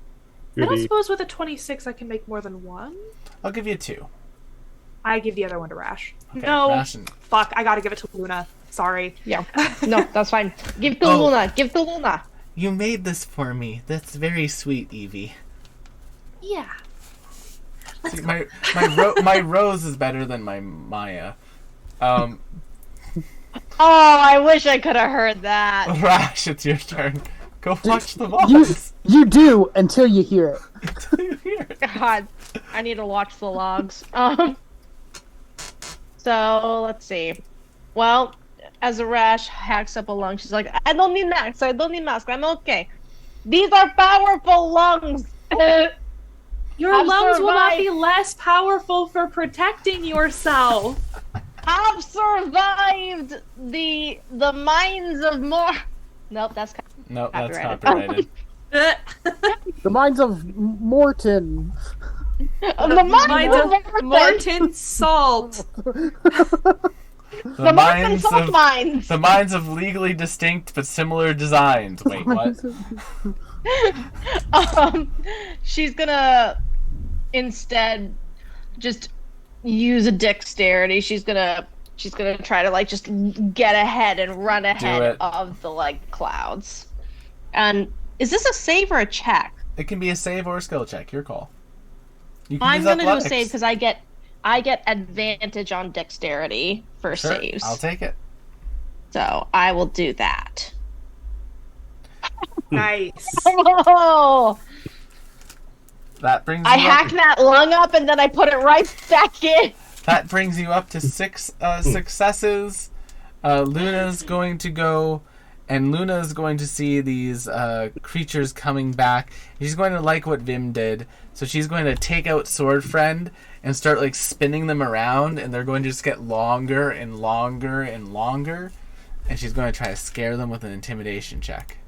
I don't suppose with a 26 I can make more than one? I'll give you 2. I give the other one to Rash. Okay, No, Rash and- fuck, I gotta give it to Luna. Sorry. Yeah. No, that's fine. Give to Oh. Luna. Give to Luna. You made this for me. That's very sweet, Evie. Yeah. See, my Rose is better than my Maya. Oh, I wish I could have heard that. Rash, it's your turn. Go watch the boss. You do until you hear it. Until you hear it. God, I need to watch the logs. So let's see. Well, as a Rash hacks up a lung, she's like, I don't need mask. I'm okay. These are powerful lungs. Your I've lungs will not survived. be less powerful for protecting yourself. I've survived the mines of more. Nope, that's No, that's Copyrighted. copyrighted. The minds of Morton. the mines of Morton Morton. Salt. The Morton salt mines. The minds of legally distinct but similar designs. Wait, what? She's gonna instead just use a dexterity. She's gonna try to like just get ahead and run ahead it. of the like clouds. And is this a save or a check? It can be a save or a skill check. Your call. You can I'm use gonna do a athletics. save because I get advantage on dexterity for Sure, saves. I'll take it. So I will do that. Nice. Oh! That brings I you hack up, that lung up and then I put it right back in. that brings you up to 6 successes. Luna's going to go, and Luna is going to see these creatures coming back. She's going to like what Vim did, so she's going to take out Sword Friend and start like spinning them around, and they're going to just get longer and longer and longer. And she's going to try to scare them with an intimidation check.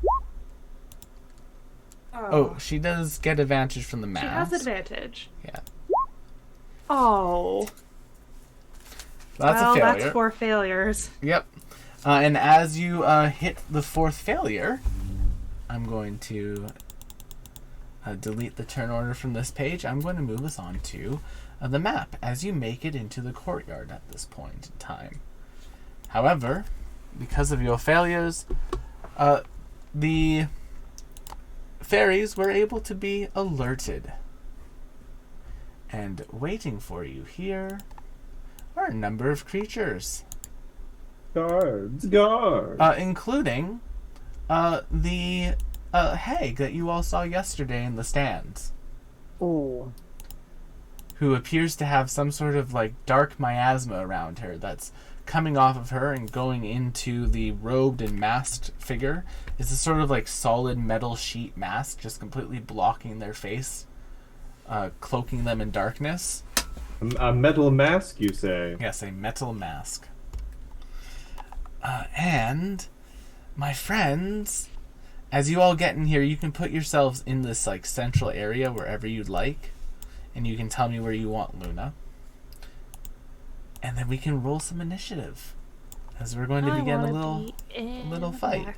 Oh, she does get advantage from the mask. She has advantage. Yeah. Oh. That's a failure. That's 4 failures. Yep. And as you hit the 4th failure, I'm going to delete the turn order from this page. I'm going to move us on to the map as you make it into the courtyard at this point in time. However, because of your failures, the fairies were able to be alerted. And waiting for you here are a number of creatures. Guards. Including the hag that you all saw yesterday in the stands. Ooh. Who appears to have some sort of like dark miasma around her that's coming off of her and going into the robed and masked figure. It's a sort of like solid metal sheet mask just completely blocking their face, cloaking them in darkness. A metal mask, you say? Yes, a metal mask. And, my friends, as you all get in here, you can put yourselves in this like central area wherever you'd like, and you can tell me where you want Luna. And then we can roll some initiative, as we're going to begin a little fight.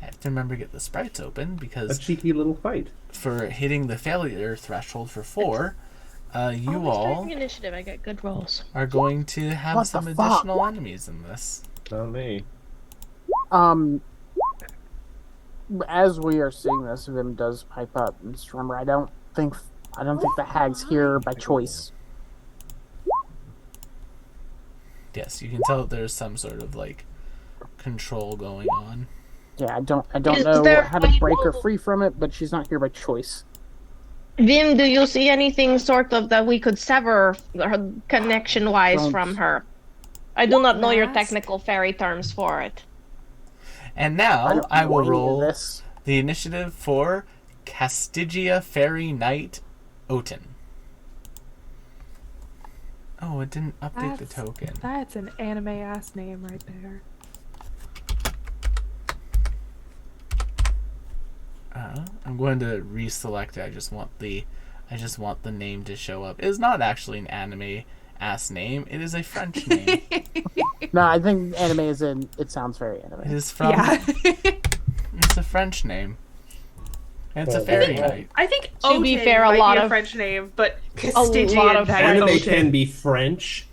I have to remember to get the sprites open, A because cheeky little fight. for hitting the failure threshold for 4, you all initiative. I get good rolls. are going to have What some the fuck? additional enemies in this. Not me. As we are seeing this, Vim does pipe up. And just remember, I don't think the hag's here by choice. Yes, you can tell that there's some sort of like control going on. Yeah, I don't Is know there how to break her free from it, but she's not here by choice. Vim, do you see anything sort of that we could sever her connection-wise Don't. from her? I do not know your Mask? technical fairy terms for it. And now don't I know will any of roll this. the initiative for Castigia Fairy Knight Oten. Oh, it didn't update the token. That's an anime ass name right there. I'm going to reselect it. I just want the name to show up. It's not actually an anime ass name. It is a French name. No, I think anime is in. It sounds very anime. It is from. Yeah. It's a French name. And it's a fairy knight. I think To be Oten fair, a might lot be a of- French name, but lot of Castigian Anime Oten. can be French.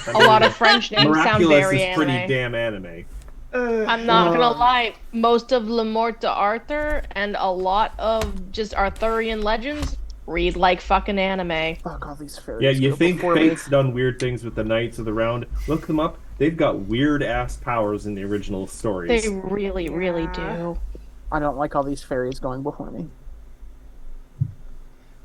A lot of French names sound Miraculous very is pretty anime. damn anime. I'm not gonna lie, most of Le Morte d'Arthur and a lot of just Arthurian legends read like fucking anime. Fuck all these fairies. Yeah, you go think before me. Fate's done weird things with the Knights of the Round? Look them up. They've got weird ass powers in the original stories. They really, really Yeah. do. I don't like all these fairies going before me.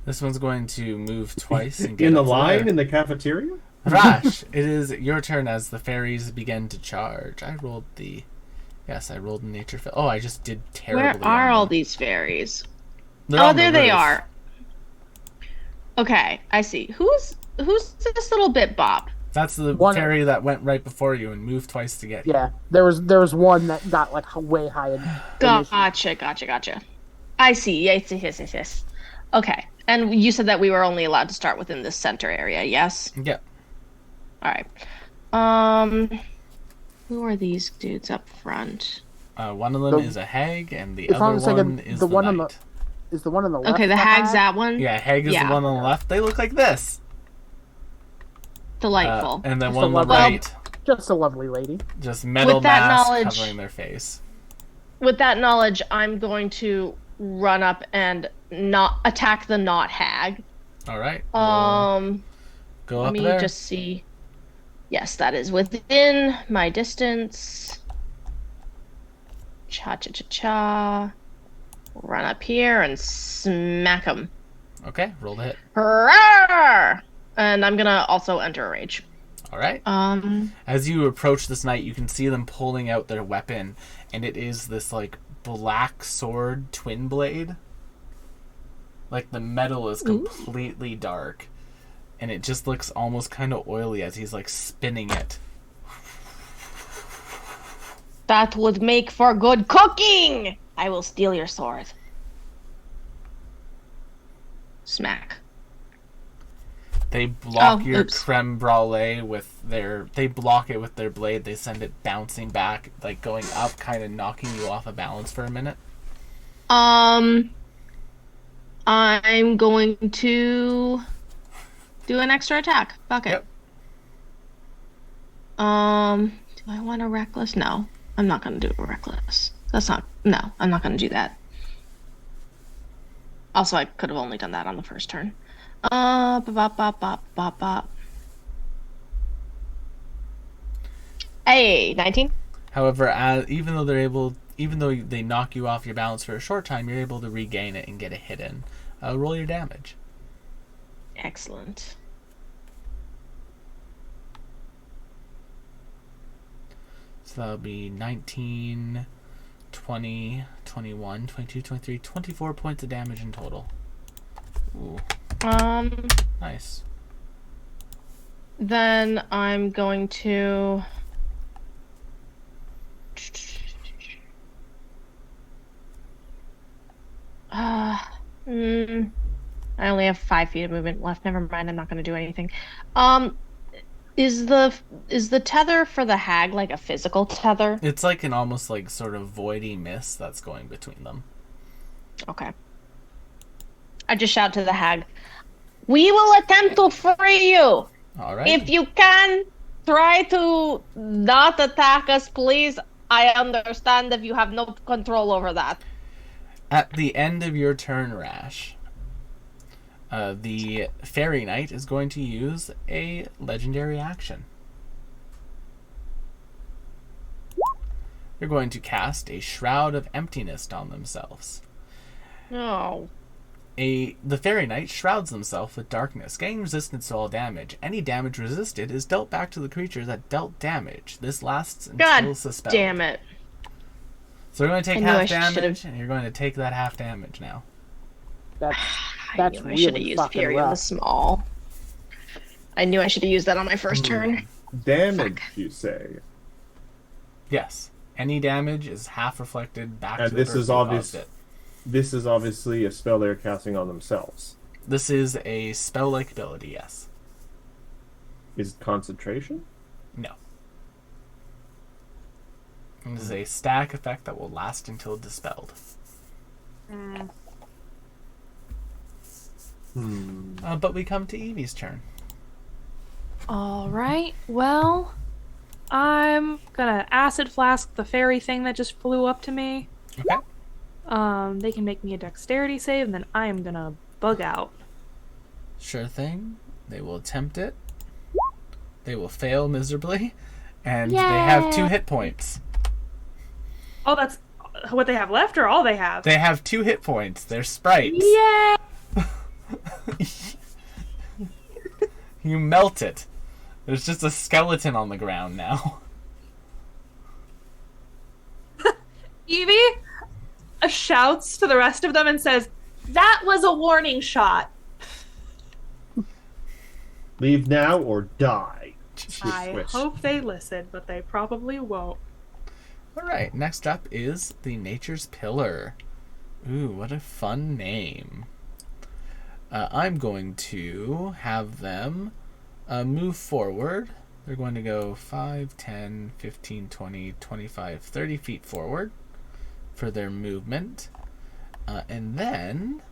This one's going to move twice and get In the up there. line in the cafeteria? Rash, it is your turn as the fairies begin to charge. I rolled nature. Oh, I just did terribly. Where are on all them. these fairies? They're Oh, on the there they roof. are. Okay, I see. Who's this little bit bop? That's the One- fairy that went right before you and moved twice to get you. Yeah, there was one that got like way high. Initiative. Gotcha. I see. Yes. Okay, and you said that we were only allowed to start within this center area, yes? Yeah. All right. Who are these dudes up front? One of them The- is a hag, and the if I'm other mistaken, one is the the one on knight. Is the one on the left? Okay, the hag's that one. Yeah, hag is Yeah. the one on the left. They look like this. Delightful. And then Just one a on the lovely- right, Just a lovely lady. just metal With that mask knowledge- covering their face. With that knowledge, I'm going to run up and not attack the not hag. All right. Go Let up me there. just see. Yes, that is within my distance. Cha. Run up here and smack him. Okay, roll the hit. Hurrah! And I'm gonna also enter a rage. All right. Um, As you approach this knight, you can see them pulling out their weapon, and it is this like black sword twin blade. Like the metal is completely dark, and it just looks almost kind of oily as he's like spinning it. That would make for good cooking! I will steal your sword. Smack. They block your oops. creme brulee with their... They block it with their blade. They send it bouncing back, like going up, kind of knocking you off of balance for a minute. I'm going to do an extra attack. Fuck it. Yep. Do I want a reckless? No. I'm not gonna do a reckless. No, I'm not gonna do that. Also, I could have only done that on the first turn. Bop, bop, bop, bop, bop, bop. Hey, 19? However, even though they knock you off your balance for a short time, you're able to regain it and get a hit in. Roll your damage. Excellent. So that'll be 19, 20, 21, 22, 23, 24 points of damage in total. Ooh, nice. Then I'm going to... I only have 5 feet of movement left. Never mind, I'm not going to do anything. Is the tether for the hag like a physical tether? It's like an almost like sort of voidy mist that's going between them. Okay. I just shout to the hag, "We will attempt to free you. All right. If you can, try to not attack us, please. I understand if you have no control over that." At the end of your turn, Rash, the Fairy Knight is going to use a legendary action. They're going to cast a Shroud of Emptiness on themselves. No. The Fairy Knight shrouds themselves with darkness, gaining resistance to all damage. Any damage resisted is dealt back to the creature that dealt damage. This lasts until God suspelled. damn it. So we're going to take I knew I half should've- damage, and you're going to take that half damage now. That's I knew I should have really used fucking Fury on the rough. small. I knew I should have used that on my first turn. Damage, you say? Yes. Any damage is half reflected back And to this the person is who obvious. caused it. This is obviously a spell they're casting on themselves. This is a spell-like ability, yes. Is it concentration? No. This is a stack effect that will last until dispelled. But we come to Evie's turn. All right. Well, I'm gonna acid flask the fairy thing that just flew up to me. Okay. They can make me a dexterity save, and then I am gonna bug out. Sure thing. They will attempt it. They will fail miserably. And they have 2 hit points. Oh, that's what they have left, or all they have? They have 2 hit points. They're sprites. Yeah. You melt it. There's just a skeleton on the ground now. Evie shouts to the rest of them and says, "That was a warning shot." Leave now or die. I Switch. hope they listen, but they probably won't. Alright, next up is the Nature's Pillar. Ooh, what a fun name. I'm going to have them move forward. They're going to go 5, 10, 15, 20, 25, 30 feet forward for their movement. And then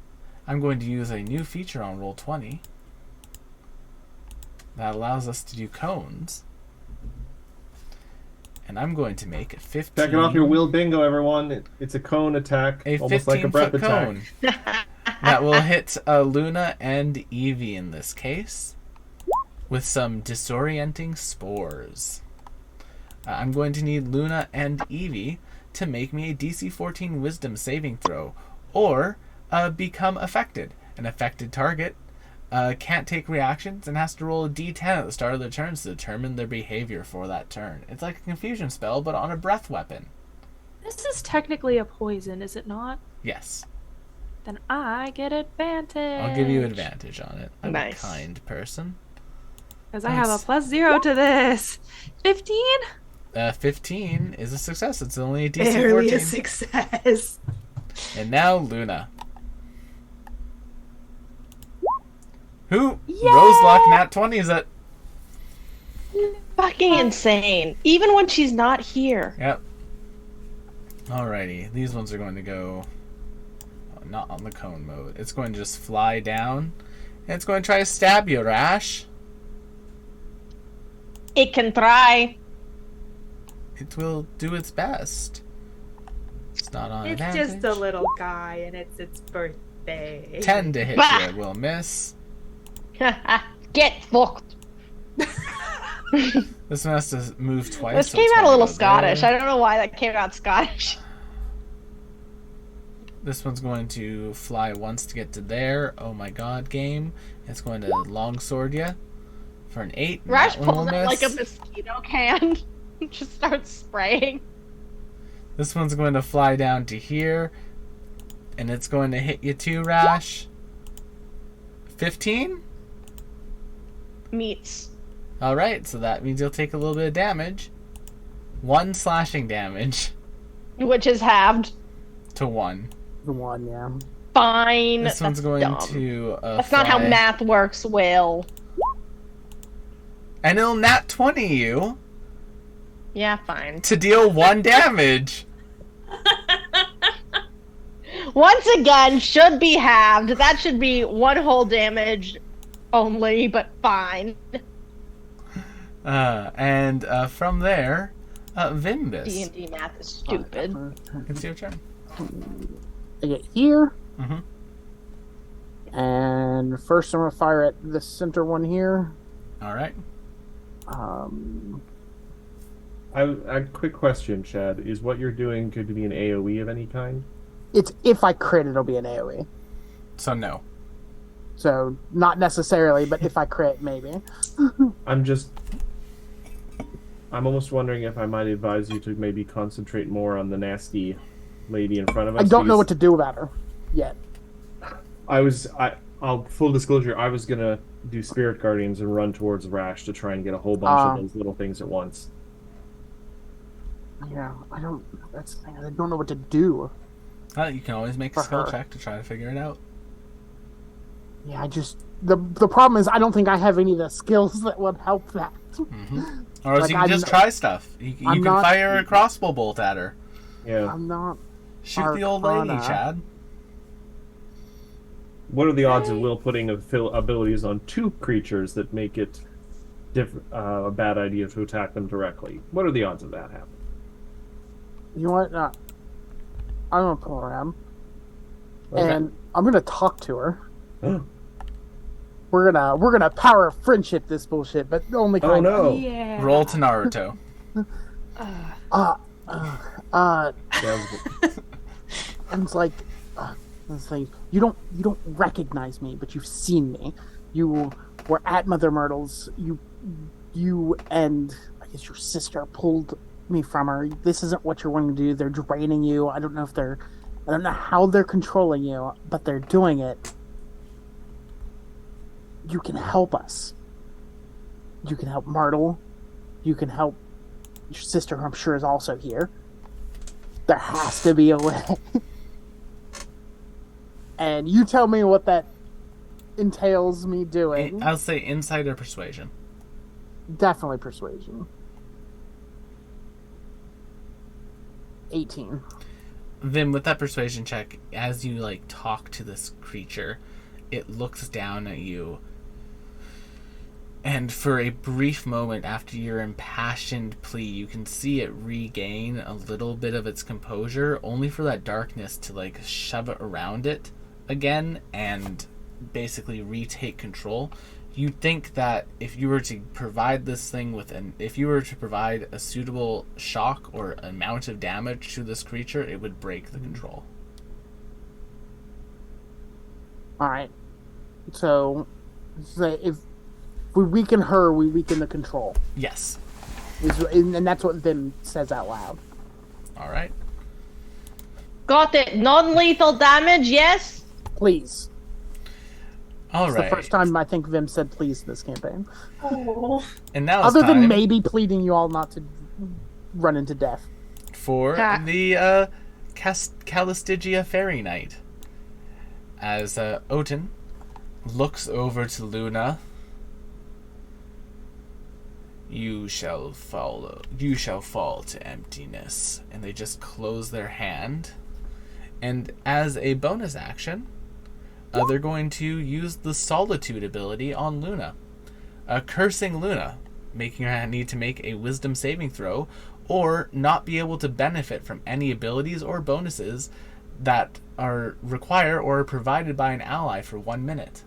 I'm going to use a new feature on Roll20 that allows us to do cones. And I'm going to make a 15... Check it off your will bingo, everyone. It's a cone attack, A almost like a 15-foot breath attack. cone that will hit Luna and Evie in this case with some disorienting spores. I'm going to need Luna and Evie to make me a DC 14 Wisdom saving throw, or become affected. An affected target can't take reactions and has to roll a D10 at the start of their turns to determine their behavior for that turn. It's like a confusion spell, but on a breath weapon. This is technically a poison, is it not? Yes. Then I get advantage. I'll give you advantage on it. I'm Nice. a kind person. Because I have a Nice. +0 to this. 15? 15 is a success. It's only a DC Barely 14. a success. And now Luna. Who? Yay! Roselock nat 20 is it? Fucking insane. Even when she's not here. Yep. Alrighty. These ones are going to go not on the cone mode. It's going to just fly down. And it's going to try to stab you, Rash. It can try. It will do its best. It's not on It's advantage. just a little guy, and it's its birthday. 10 to hit Bah! you. Will miss. Get fucked. This one has to move twice. This so came it's out a gonna little go Scottish. there. I don't know why that came out Scottish. This one's going to fly once to get to there. Oh my god, game. It's going to longsword you for an 8. Rash That one pulls will out miss. like a mosquito can. Just starts spraying. This one's going to fly down to here. And it's going to hit you too, Rash. 15? Meats. Alright, so that means you'll take a little bit of damage. 1 slashing damage Which is halved. to 1. The one, yeah. Fine. This one's That's going dumb. to That's not how fly- math works, Will. And it'll nat 20 you Yeah, fine. to deal 1 damage. Once again, should be halved. That should be 1 whole damage only, but fine. And from there, Vimbus. D&D math is stupid. It's your turn. I get here, Mm-hmm. and first I'm gonna fire at the center one here. Alright. A quick question, Chad. Is what you're doing going to be an AoE of any kind? It's if I crit, it'll be an AoE. So no. So not necessarily, but if I crit, maybe. I'm almost wondering if I might advise you to maybe concentrate more on the nasty lady in front of us. I don't know because what to do about her yet. I'll full disclosure. I was gonna do Spirit Guardians and run towards Rash to try and get a whole bunch of those little things at once. Yeah, I don't. That's the thing. I don't know what to do. You can always make a For skill her. check to try to figure it out. Yeah, I just the problem is I don't think I have any of the skills that would help that. Or else Like, you can I'm just not- try stuff. You I'm can not- fire a crossbow bolt at her. Yeah. I'm not. Shoot the old lady, Arcana. Chad. What are the odds of Will putting abilities on 2 creatures that make it a bad idea to attack them directly? What are the odds of that happening? You know what? I'm gonna pull around Okay. and I'm gonna talk to her. We're gonna power of friendship this bullshit, but only Oh kind of. no! Yeah. Roll to Naruto. And it's like, you don't recognize me, but you've seen me. You were at Mother Myrtle's. You and I guess your sister pulled me from her. This isn't what you're wanting to do. They're draining you. I don't know how they're controlling you, but they're doing it. You can help us. You can help Myrtle. You can help your sister, who I'm sure is also here. There has to be a way. And you tell me what that entails me doing. I'll say insight or persuasion. Definitely persuasion. 18. Then with that persuasion check, as you talk to this creature, it looks down at you. And for a brief moment after your impassioned plea, you can see it regain a little bit of its composure, only for that darkness to shove it around it again and basically retake control. You'd think that if you were to provide this thing if you were to provide a suitable shock or amount of damage to this creature, it would break the control. Alright. So if we weaken her, we weaken the control. Yes. And that's what Vim says out loud. All right. Got it. Non-lethal damage, yes? Please. All It's right. the first time I think Vim said please this campaign. Oh. And now it's Other than time. maybe pleading you all not to run into death. For Ah. the Calistigia Fairy Knight. As Odin looks over to Luna. You shall fall to emptiness. And they just close their hand. And as a bonus action, they're going to use the Solitude ability on Luna. Cursing Luna, making her need to make a wisdom saving throw, or not be able to benefit from any abilities or bonuses that are required or are provided by an ally for 1 minute.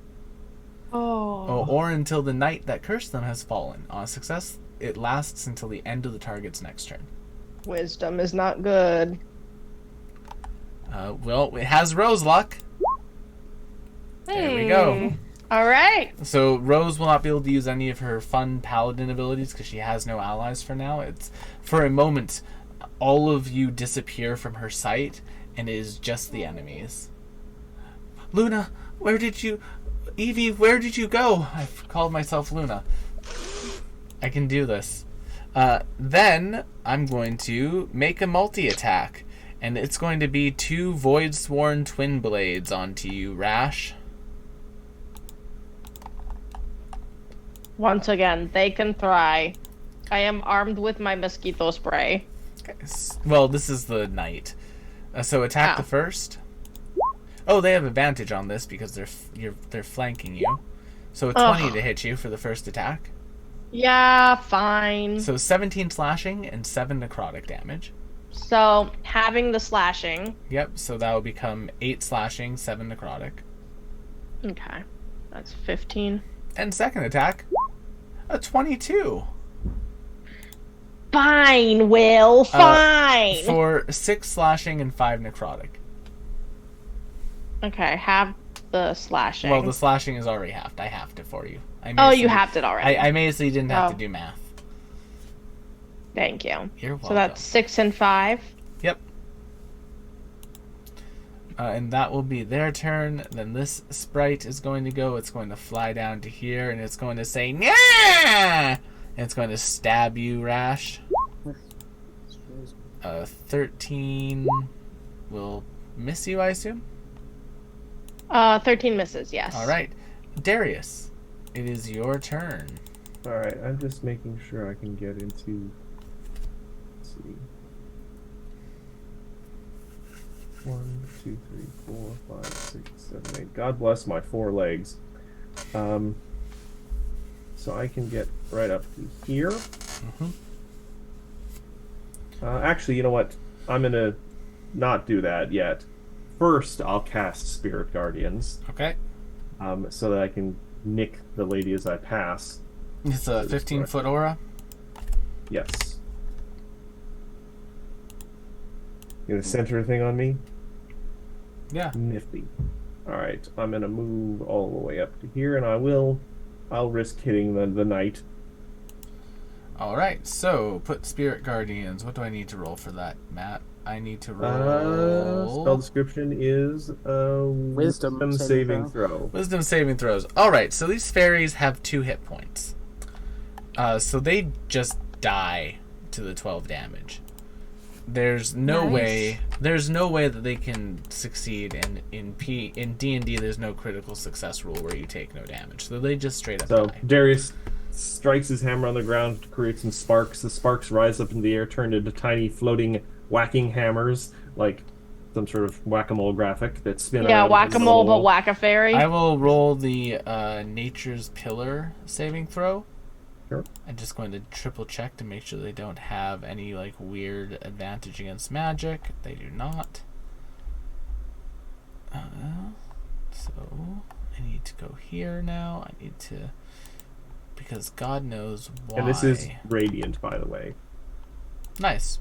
Or until the knight that cursed them has fallen. On a success, it lasts until the end of the target's next turn. Wisdom is not good. Well, it has Rose luck. There we go. All right. So Rose will not be able to use any of her fun paladin abilities because she has no allies for now. It's for a moment, all of you disappear from her sight, and it is just the enemies. Luna, Evie, where did you go? I've called myself Luna. I can do this. Then I'm going to make a multi-attack, and it's going to be 2 Void-Sworn Twin Blades onto you, Rash. Once again, they can try. I am armed with my mosquito spray. Well, this is the knight. So attack the first. Oh, they have advantage on this because they're flanking you. So a 20 to hit you for the first attack. Yeah, fine. So 17 slashing and 7 necrotic damage. So having the slashing. Yep, so that will become 8 slashing, 7 necrotic. Okay. That's 15. And second attack, a 22. Fine, Will. Fine. For 6 slashing and 5 necrotic. Okay, have the slashing. Well, the slashing is already halved. I halved it for you. You halved it already. I made it so you didn't have to do math. Thank you. You're welcome. So that's 6 and 5. Yep. And that will be their turn. Then this sprite is going to go. It's going to fly down to here, and it's going to say, "Nyah!" And it's going to stab you, Rash. 13 will miss you, I assume? 13 misses, yes. All right. Darius, it is your turn. All right, I'm just making sure I can get into. Let's see. 1, 2, 3, 4, 5, 6, 7, 8. God bless my 4 legs. So I can get right up to here. Mm-hmm. Actually, you know what? I'm gonna not do that yet. First, I'll cast Spirit Guardians. Okay. So that I can nick the lady as I pass. It's a 15-foot aura. Yes. You gonna center a thing on me? Yeah. Nifty. Alright, I'm gonna move all the way up to here, and I'll risk hitting the knight. Alright, so put Spirit Guardians. What do I need to roll for that, Matt? I need to roll... Spell description is Wisdom saving throw. Wisdom saving throws. Alright, so these fairies have 2 hit points. So they just die to the 12 damage. There's no way that they can succeed, and in D&D there's no critical success rule where you take no damage. So they just straight up die. Darius strikes his hammer on the ground to create some sparks. The sparks rise up into the air, turn into tiny floating whacking hammers, like some sort of whack-a-mole graphic that spin around. Yeah, whack-a-mole, but whack-a-fairy. I will roll the Nature's Pillar saving throw. Sure. I'm just going to triple check to make sure they don't have any like weird advantage against magic. They do not. So I need to go here now. I need to, because God knows why. And this is radiant, by the way. Nice.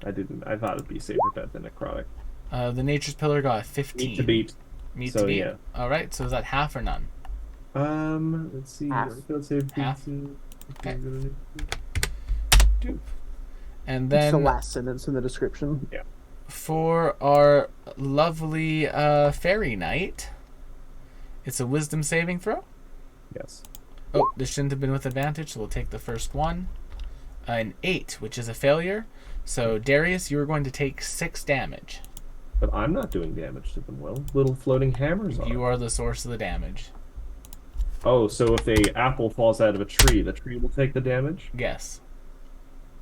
I thought it'd be safer bet than necrotic. The Nature's Pillar got a 15. Meet to beat. Meet to beat. Yeah. All right. So is that half or none? Let's see. Let's say half. Okay. And It's then the last sentence in the description. Yeah. For our lovely fairy knight, it's a wisdom saving throw. Yes. Oh, this shouldn't have been with advantage, so we'll take the first one. An 8, which is a failure. So, Darius, you are going to take 6 damage. But I'm not doing damage to them, Will. Little floating hammers are. You are the source of the damage. Oh, so if a apple falls out of a tree, the tree will take the damage? Yes.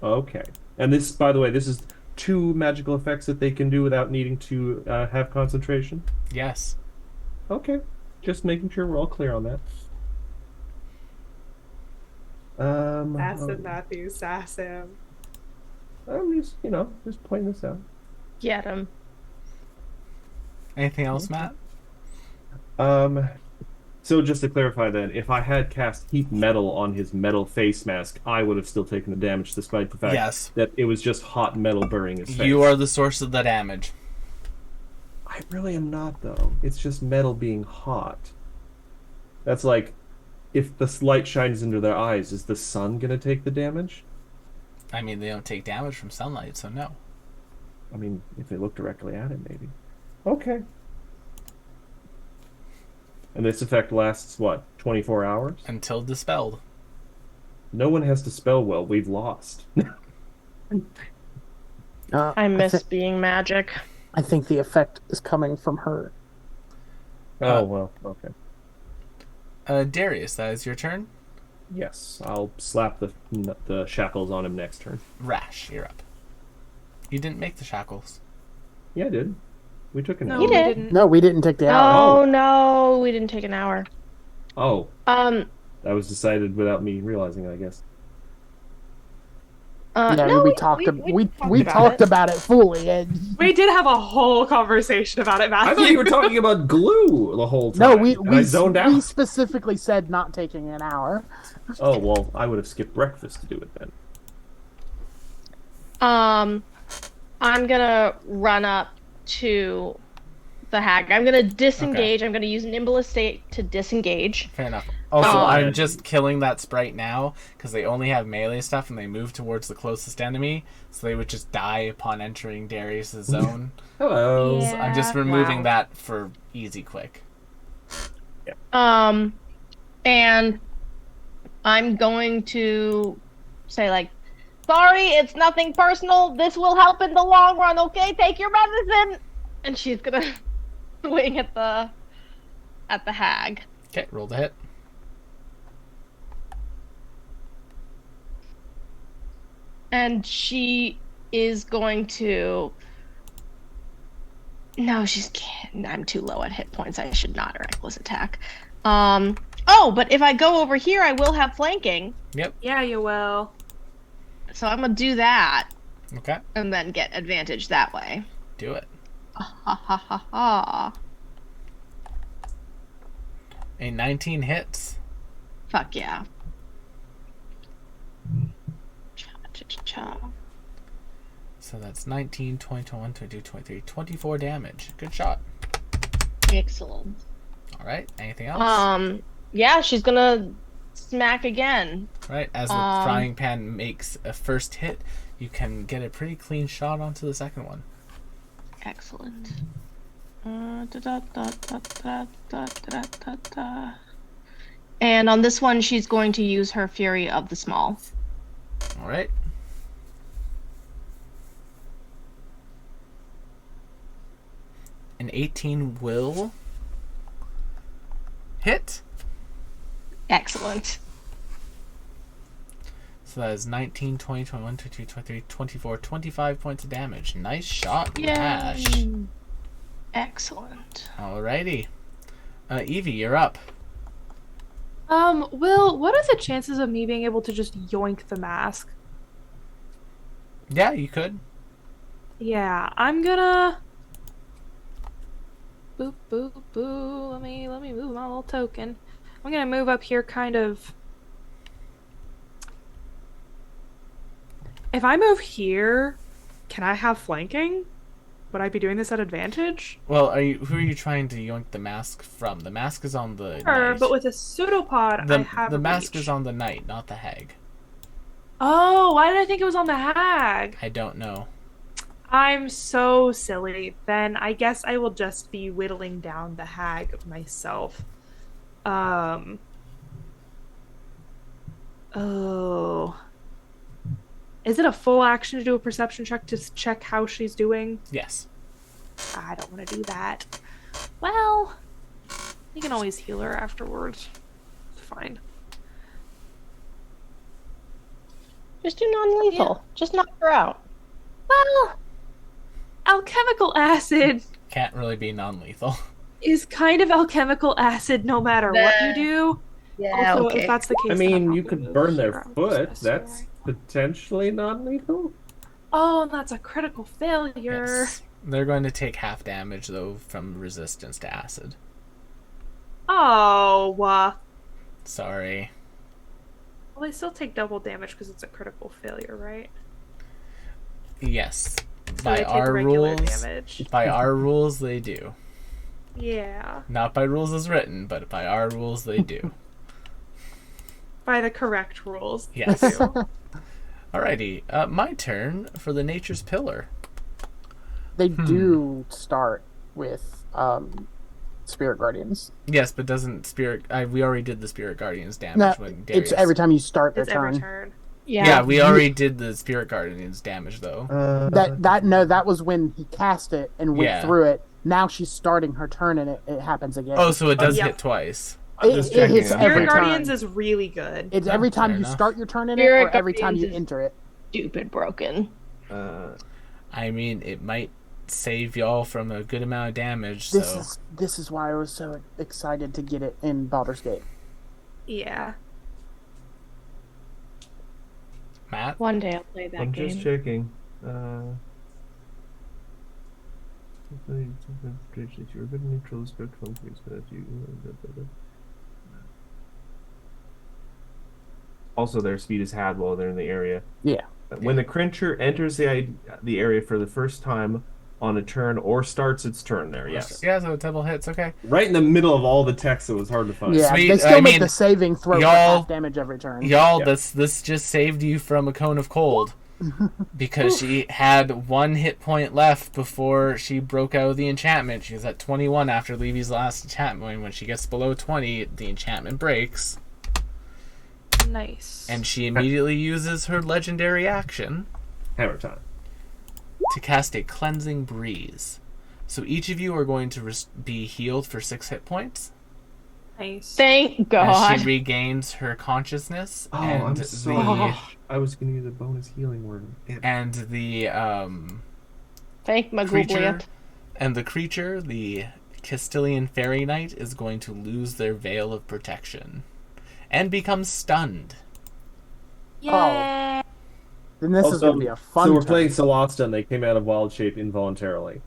Okay. And this, by the way, this is 2 magical effects that they can do without needing to have concentration? Yes. Okay. Just making sure we're all clear on that. Sass him, Matthew. Sass him. I'm just, just pointing this out. Get him. Anything else, Matt? So just to clarify then, if I had cast heat metal on his metal face mask, I would have still taken the damage despite the fact that it was just hot metal burning his face. You are the source of the damage. I really am not, though. It's just metal being hot. That's like, if the light shines into their eyes, is the sun gonna take the damage? I mean, they don't take damage from sunlight, so no. I mean, if they look directly at it, maybe. Okay. And this effect lasts, what, 24 hours? Until dispelled. No one has to spell well. We've lost. I miss being magic. I think the effect is coming from her. Oh, well, okay. Darius, that is your turn. Yes, I'll slap the shackles on him next turn. Rash, you're up. You didn't make the shackles. Yeah, I did. We took an No, hour. You we did. didn't. No, we didn't take the hour. Oh no, we didn't take an hour. Oh, Um, that was decided without me realizing, I guess. Yeah, no, we talked about it fully, and We did have a whole conversation about it, Matthew. I thought you were talking about glue the whole time. no, and I zoned out. we specifically said not taking an hour. Oh, well, I would have skipped breakfast to do it then. I'm gonna run up to the hag. I'm gonna disengage. Okay. I'm gonna use Nimble Estate to disengage. Fair enough. Also, Oh. I'm just killing that sprite now because they only have melee stuff and they move towards the closest enemy, so they would just die upon entering Darius' zone. Hello. Yeah. So I'm just removing Wow. that for easy quick. And I'm going to say like, sorry, it's nothing personal. This will help in the long run, okay? Take your medicine. And she's gonna swing at the hag. Okay, roll the hit. And she is going to. No, I'm too low at hit points. I should not reckless attack. Oh, but if I go over here, I will have flanking. Yep. Yeah, you will. So I'm gonna do that Okay. and then get advantage that way. Do it. Ha ha ha ha. A 19 hits. Fuck yeah. Cha cha cha cha. So that's 19, 20, 21, 22, 23, 24 damage. Good shot. Excellent. All right. Anything else? Yeah, she's gonna smack again. All right. As the frying pan makes a first hit, you can get a pretty clean shot onto the second one. Excellent. And on this one, she's going to use her Fury of the Small. All right. An 18 will hit. Excellent. So that is 19, 20, 21, 22, 23, 24, 25 points of damage. Nice shot, Yay. Rash. Excellent. Alrighty. Evie, you're up. Will, what are the chances of me being able to just yoink the mask? Yeah, you could. Yeah, I'm gonna boop boop boo. Let me move my little token. I'm gonna move up here kind of. If I move here, can I have flanking? Would I be doing this at advantage? Well, who are you trying to yoink the mask from? The mask is on the Sure, knight. but with a pseudopod, I have the a mask reach. is on the knight, not the hag. Oh, why did I think it was on the hag? I don't know. I'm so silly. Then I guess I will just be whittling down the hag myself. Oh. Is it a full action to do a perception check to check how she's doing? Yes. I don't want to do that. Well, you can always heal her afterwards. It's fine. Just do non-lethal. Just knock her out. Well, alchemical acid Can't really be non-lethal. is kind of alchemical acid no matter what you do. Yeah, Also, okay. if that's the case, I then mean, I'll you probably could move burn their here. I'm foot. just That's SOI. potentially non-lethal. Oh, and that's a critical failure. Yes. They're going to take half damage, though, from resistance to acid. Oh, Sorry. well, they still take double damage because it's a critical failure, right? Yes. So By they take our regular rules, damage. by our rules, they do. Yeah, Not by rules as written, but by our rules, they do. by the correct rules. Yes. they do. Alrighty, my turn for the Nature's Pillar. They do start with Spirit Guardians. Yes, but doesn't Spirit... we already did the Spirit Guardians damage No, when Darius... it's every time you start their It's every turn. turn. Yeah, we already did the Spirit Guardians damage, though. That was when he cast it and went Yeah. through it. Now she's starting her turn and it happens again. Oh, so it does Yep. hit twice. I'm just it checking hits it. every Spirit Guardians time. is really good. It's every Fair time you enough. start your turn in it Spirit or every time you Guardians is- enter it. Stupid broken. I mean, it might save y'all from a good amount of damage, This is why I was so excited to get it in Baldur's Gate. Yeah. Matt? One day I'll play that I'm game. just checking. You're a good neutral spirit focus, but you. Also, their speed is had while they're in the area. Yeah. When the creature enters the area for the first time on a turn or starts its turn there, yes. Yeah, so double hits, okay. Right in the middle of all the text, it was hard to find. Yeah, Sweet, they still I make mean, the saving throw for y'all- half damage every turn. Y'all, Yeah. this just saved you from a cone of cold. Because she had 1 hit point left before she broke out of the enchantment. She was at 21 after Levy's last enchantment. When she gets below 20, the enchantment breaks. Nice. And she immediately uses her legendary action Hammer time. to cast a Cleansing Breeze. So each of you are going to be healed for 6 hit points. Nice. Thank God. As she regains her consciousness Oh, and I'm the sorry. I was going to use a bonus healing word. and the Thank my creature goobly. and the creature, the Castilian Fairy Knight, is going to lose their veil of protection and become stunned. Yay! Then this is going to be a fun So we're turn. playing Solasta and they came out of wild shape involuntarily.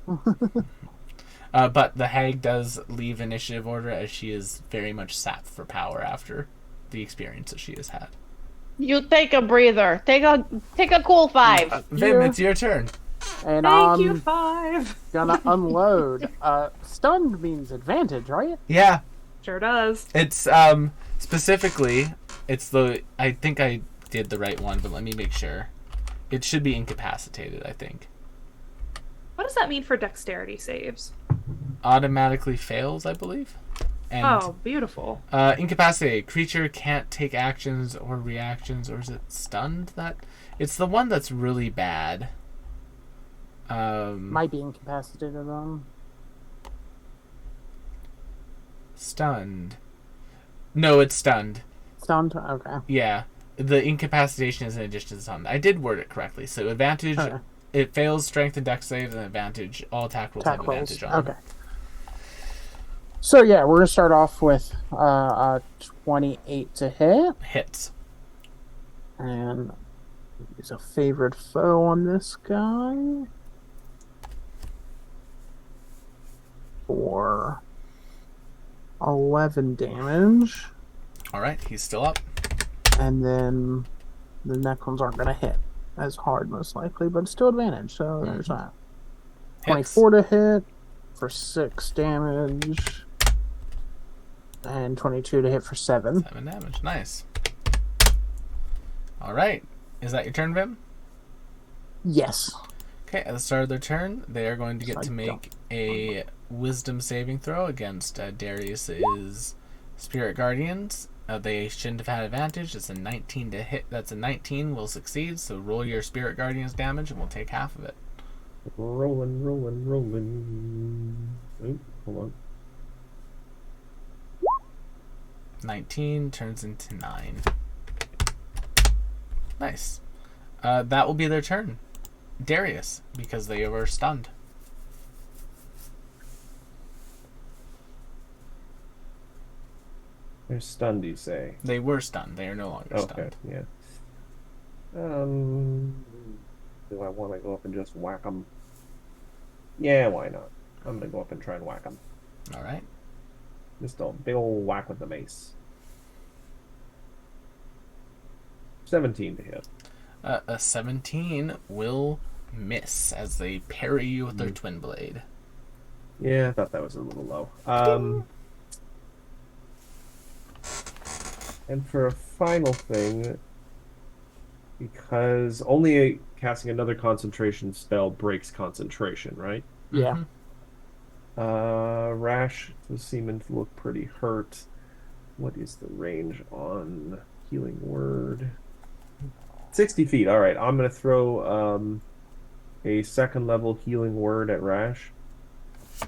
But the hag does leave initiative order as she is very much sapped for power after the experience that she has had. You take a breather. Take a cool 5. Vim, Yeah. it's your turn. And Thank you, I'm 5. gonna unload. Stunned means advantage, right? Yeah, Sure does. it's specifically it's the I think I did the right one, but let me make sure. It should be incapacitated, I think. What does that mean for dexterity saves? Automatically fails, I believe. And Oh, beautiful. incapacitated creature can't take actions or reactions, or is it stunned? That it's the one that's really bad. Might be incapacitated on. Stunned. No, it's stunned. Stunned? Okay. Yeah, the incapacitation is in addition to stunned. I did word it correctly. So advantage. Okay. It fails strength and dex saves, and advantage. All attack rolls have Attack rolls. advantage on. Okay. So yeah, we're gonna start off with a 28 to hit, Hits. and use a favorite foe on this guy for 11 damage, All right, he's still up. and then the next ones aren't gonna hit as hard most likely, but it's still advantage. So there's that. Hits. 24 to hit for 6 damage. And 22 to hit for 7. 7 damage. Nice. All right. Is that your turn, Vim? Yes. Okay, at the start of their turn, they are going to get to Psycho. make a wisdom saving throw against Darius's Spirit Guardians. They shouldn't have had advantage. It's a 19 to hit. That's a 19 will succeed. So roll your Spirit Guardian's damage and we'll take half of it. Rolling, rolling, rolling. Oop, hold on. 19 turns into 9. Nice. That will be their turn. Darius, because they were stunned. They're stunned, you say? They were stunned. They are no longer Okay, stunned. yeah. Do I want to go up and just whack them? Yeah, why not? I'm gonna go up and try and whack them. All right. Just a big old whack with the mace. 17 to hit. A 17 will miss as they parry you with their twin blade. Yeah, I thought that was a little low. And for a final thing, because only casting another concentration spell breaks concentration, right? Yeah. Rash does seem to look pretty hurt. What is the range on Healing Word? 60 feet. All right, I'm going to throw a second level Healing Word at Rash. I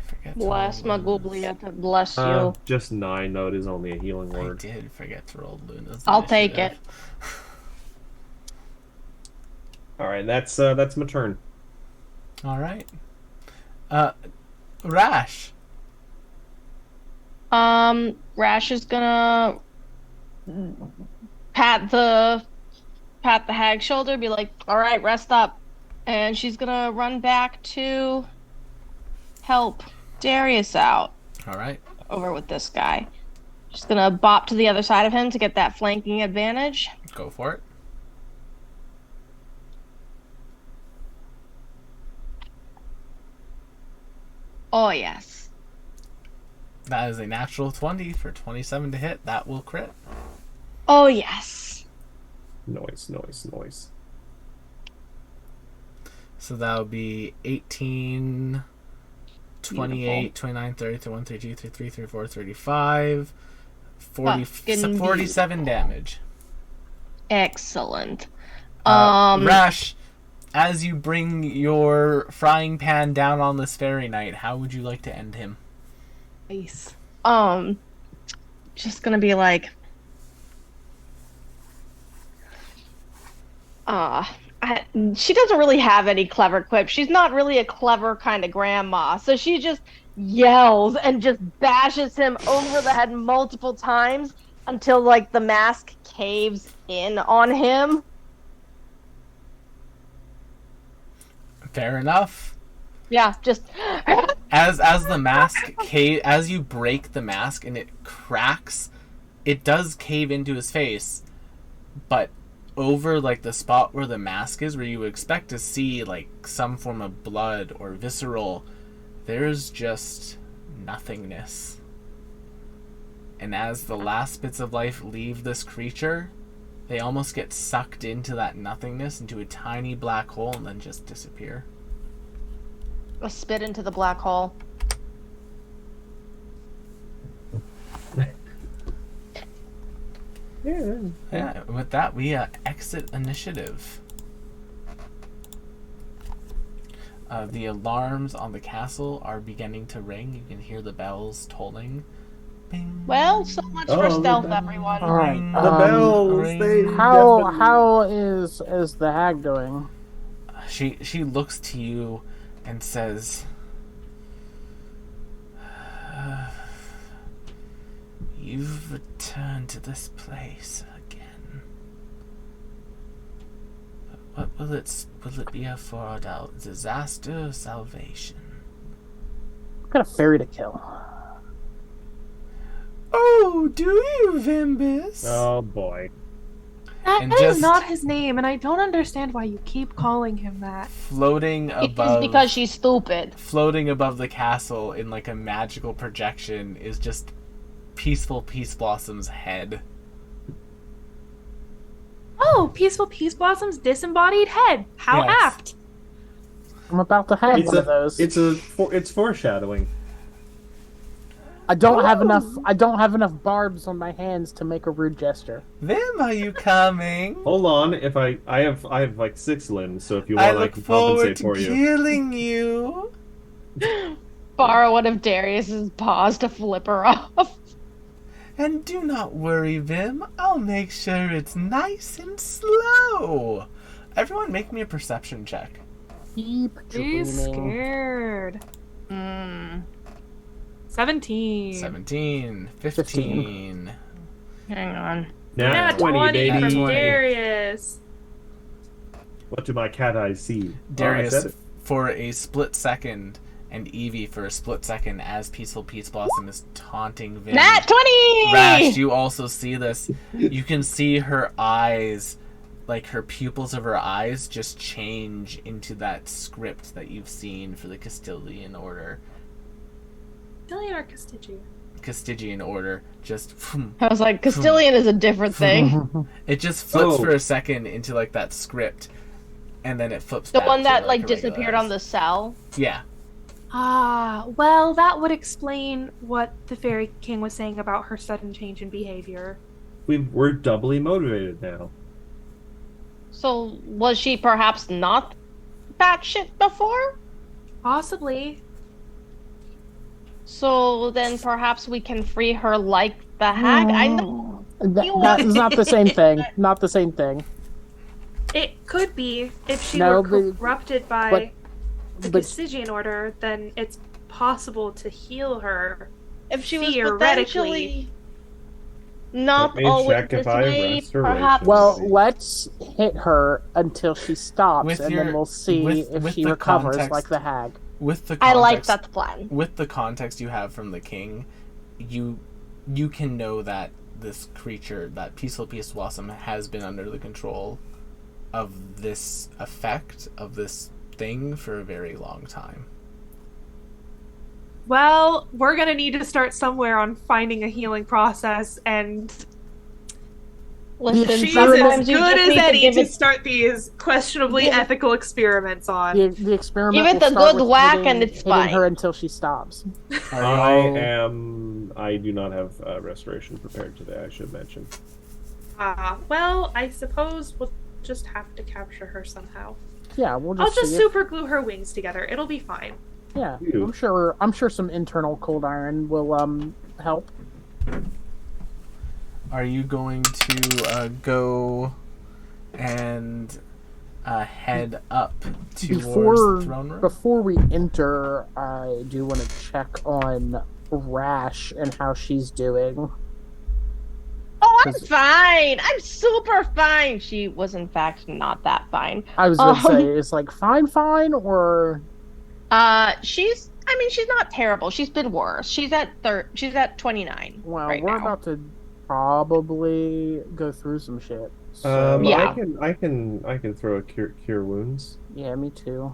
forget. Bless my goobly, bless you. Just 9. No, it is only a Healing I Word. did forget to roll Luna's. I'll take initiative. All right, that's my turn. All right. Rash. Rash is gonna pat the hag's shoulder, be like, "All right, rest up," and she's gonna run back to help Darius out All right. over with this guy. She's gonna bop to the other side of him to get that flanking advantage. Go for it. Oh yes. That is a natural 20 for 27 to hit. That will crit. Oh yes. Noise, noise, noise. So that would be 18, 28, Beautiful. 29, 30, 31, 32, 33, 34, 35, 40, Fucking 47 damage. Excellent. Rash, as you bring your frying pan down on this fairy knight, how would you like to end him? Nice. Just gonna be like, she doesn't really have any clever quips. She's not really a clever kind of grandma, so she just yells and just bashes him over the head multiple times until like the mask caves in on him. Fair enough. Yeah, just As the mask as you break the mask and it cracks, it does cave into his face, but over like the spot where the mask is, where you would expect to see like some form of blood or visceral, there's just nothingness. And as the last bits of life leave this creature, they almost get sucked into that nothingness, into a tiny black hole, and then just disappear. spit into the black hole. Yeah, with that, we exit initiative. The alarms on the castle are beginning to ring. You can hear the bells tolling. Bing. Well, so much for Oh, stealth, the- everyone. All right. Ring, The bells, ring. they How definitely- is the hag doing? She looks to you and says, "You've returned to this place again. But will it be for our disaster or salvation?" I've got a fairy to kill. Oh, do you, Vimbus? Oh boy. That And is just- not his name, and I don't understand why you keep calling him that. Floating It's above, because she's stupid. floating above the castle in like a magical projection is just Peaceful Peace Blossom's head. Oh, Peaceful Peace Blossom's disembodied head. How Yes. apt. I'm about to have It's one of those. it's foreshadowing. I don't have enough. I don't have enough barbs on my hands to make a rude gesture. Vim, are you coming? Hold on, if I have like 6 limbs, so if you I want, I look can forward compensate to for you. killing you. Borrow one of Darius's paws to flip her off. And do not worry, Vim. I'll make sure it's nice and slow. Everyone make me a perception check. Keep She's dreaming. scared. Hmm. 17. 17, 15. Hang on. Nat Yeah, 20, 20 baby. from 20. Darius. What do my cat eyes see? Darius, Oh, I said it. for a split second, and Evie for a split second, as Peaceful Peace Blossom is taunting Vim. Nat 20! Rash, you also see this. You can see her eyes, like her pupils of her eyes, just change into that script that you've seen for the Castilian Order. Castilian or Castigian? Castigian Order, just I was like, Castilian is a different thing. it just flips Oh. for a second into like that script, and then it flips. The back one to, that a like regular disappeared on eyes. the cell. Yeah. Ah, well, that would explain what the Fairy King was saying about her sudden change in behavior. We're doubly motivated now. So was she perhaps not batshit before? Possibly. So then perhaps we can free her like the hag? I know. That is not the same thing. Not the same thing. It could be. If she No, were but- corrupted by the but- Castigian Order, then it's possible to heal her. If she was Theoretically. potentially not Let me always check if this I way, restoration. perhaps. Well, let's hit her until she stops, With and your- then we'll see with if she the recovers context- like the hag. With the I context, like that plan. With the context you have from the king, you can know that this creature, that Peaceful Peace Blossom, has been under the control of this effect, of this thing, for a very long time. Well, we're gonna need to start somewhere on finding a healing process, and Listen, she's sometimes as you good just as need to any give to it start these questionably Give it- ethical experiments on. The experiment Give it will the start good with whack hitting, and it's hitting fine. her until she stops. I do not have restoration prepared today, I should mention. Well, I suppose we'll just have to capture her somehow. Yeah, we'll I'll just just see super glue her wings together. It'll be fine. Yeah, Ew. I'm sure some internal cold iron will help. Are you going to go and head up towards the throne room? Before we enter, I do want to check on Rash and how she's doing. Oh, I'm 'Cause- fine. I'm super fine. She was in fact not that fine. I was gonna Um, say, is like fine, or She's not terrible. She's been worse. She's at 29 well, right we're now. about to probably go through some shit. So, Yeah. I can throw a cure wounds. yeah, me too.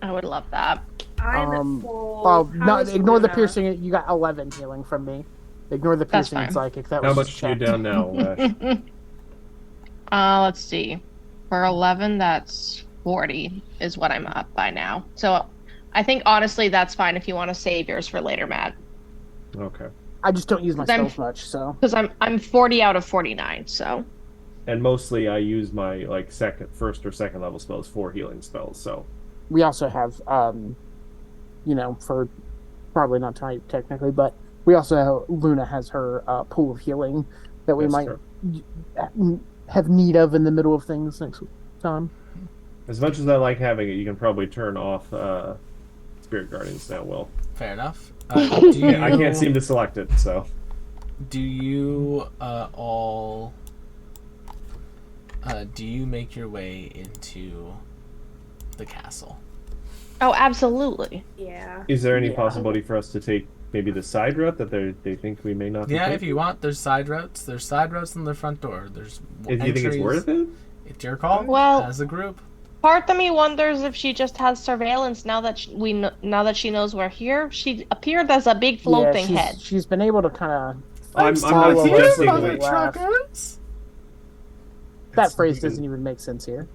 I would love that. I'm Um, full. Oh, no, How's ignore the Luna? piercing. You got 11 healing from me. Ignore the That's piercing and fine. psychic. That How was much just are you checked. down now, Lash? Let's see. For 11, that's 40 is what I'm up by now. So I think honestly that's fine if you want to save yours for later, Matt. Okay. I just don't use my I'm- spells much, so Because I'm 40 out of 49, so And mostly I use my first or second level spells for healing spells, so we also have, for probably not tonight technically, but we also have, Luna has her pool of healing that we that's might true. have need of in the middle of things next time. As much as I like having it, you can probably turn off Spirit Guardians now, Will. Fair enough. Do you, I can't seem to select it, so. Do you all? Do you make your way into the castle? oh, absolutely. Yeah. Is there any Yeah. possibility for us to take maybe the side route that they think we may not be Yeah, if taking? you want, there's side routes. There's side routes in the front door. There's If you think it's worth it? It's your call. Well- as a group. Part of me wonders if she just has surveillance now that now that she knows we're here. She appeared as a big floating she's, head. she's been able to kind of. I'm not follow us suggesting when we that- laugh. truckers. That phrase doesn't even make sense here.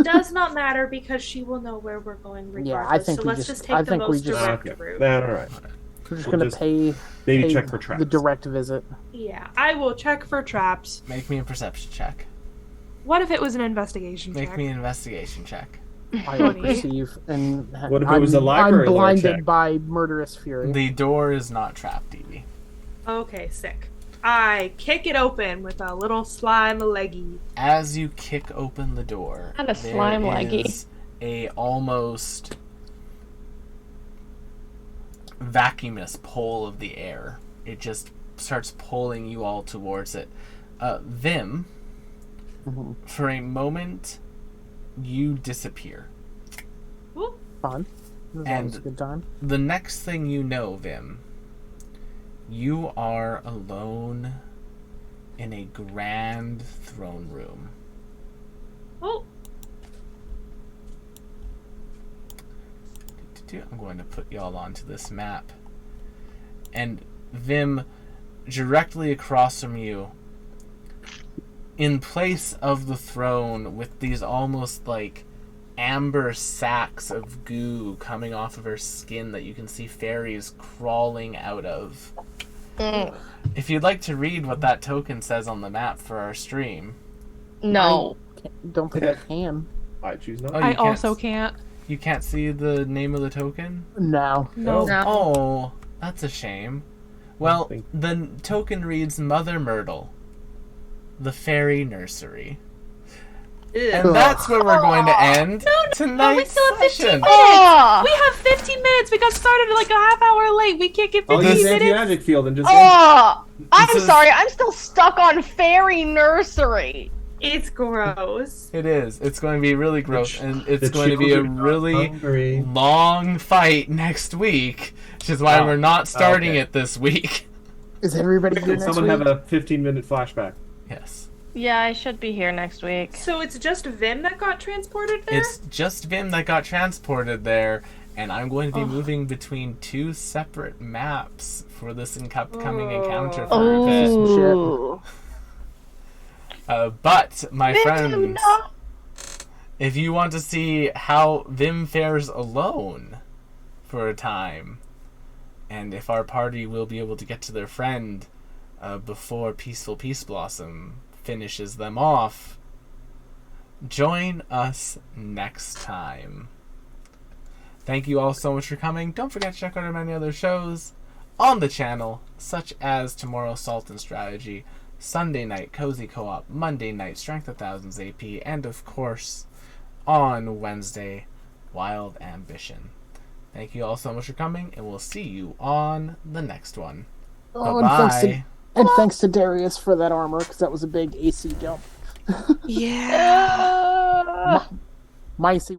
Does not matter because she will know where we're going regardless. Yeah, I think so we let's just- just take I the think we most just- direct Okay. route. All right. We're just We'll gonna just pay maybe check for the traps. direct visit. Yeah, I will check for traps. Make me a perception check. What if it was an investigation Make check? me an investigation check. I Funny. perceive, and What if it was a library I'm lore blinded check? by murderous fury. The door is not trapped, Evie. Okay, sick. I kick it open with a little slime leggy. As you kick open the door, Not a slime leggy. is a almost vacuumous pull of the air. It just starts pulling you all towards it. Vim, Mhm. for a moment, you disappear. Ooh. Fun. This is And- always a good time. The next thing you know, Vim, you are alone in a grand throne room. Oh, I'm going to put y'all onto this map. And Vim, directly across from you, in place of the throne, with these almost like amber sacks of goo coming off of her skin that you can see fairies crawling out of. If you'd like to read what that token says on the map for our stream. No. Don't think I can. I choose not. Oh, you I can't also can't. You can't see the name of the token? No. No. No. Oh, that's a shame. Well, Thank- the token reads Mother Myrtle, the Fairy Nursery. And that's where we're going to end tonight's still have 15 session. minutes. Oh! We have 15 minutes. We got started like a half hour late. We can't get I'll 15 use minutes. anti-magic field and just. Oh! I'm This is- sorry, I'm still stuck on Fairy Nursery. It's gross. It is. It's going to be really gross, ch- and it's the going to be a children are really hungry. long fight next week, which is why Oh, we're not starting okay. it this week. Is everybody here Did next someone week? have a 15-minute flashback? Yes. Yeah, I should be here next week. So it's just Vim that got transported there? It's just Vim that got transported there, and I'm going to be moving between two separate maps for this upcoming encounter for a bit. Oh. But, my Vim, friends, no. if you want to see how Vim fares alone for a time, and if our party will be able to get to their friend before Peaceful Peace Blossom finishes them off, join us next time. Thank you all so much for coming. Don't forget to check out our many other shows on the channel, such as Tomorrow's Salt and Strategy, Sunday night Cozy Co-op, Monday night Strength of Thousands AP, and of course, on Wednesday, Wild Ambition. Thank you all so much for coming, and we'll see you on the next one. Oh, Bye-bye. and thanks to Darius for that armor, because that was a big AC jump. Yeah. My AC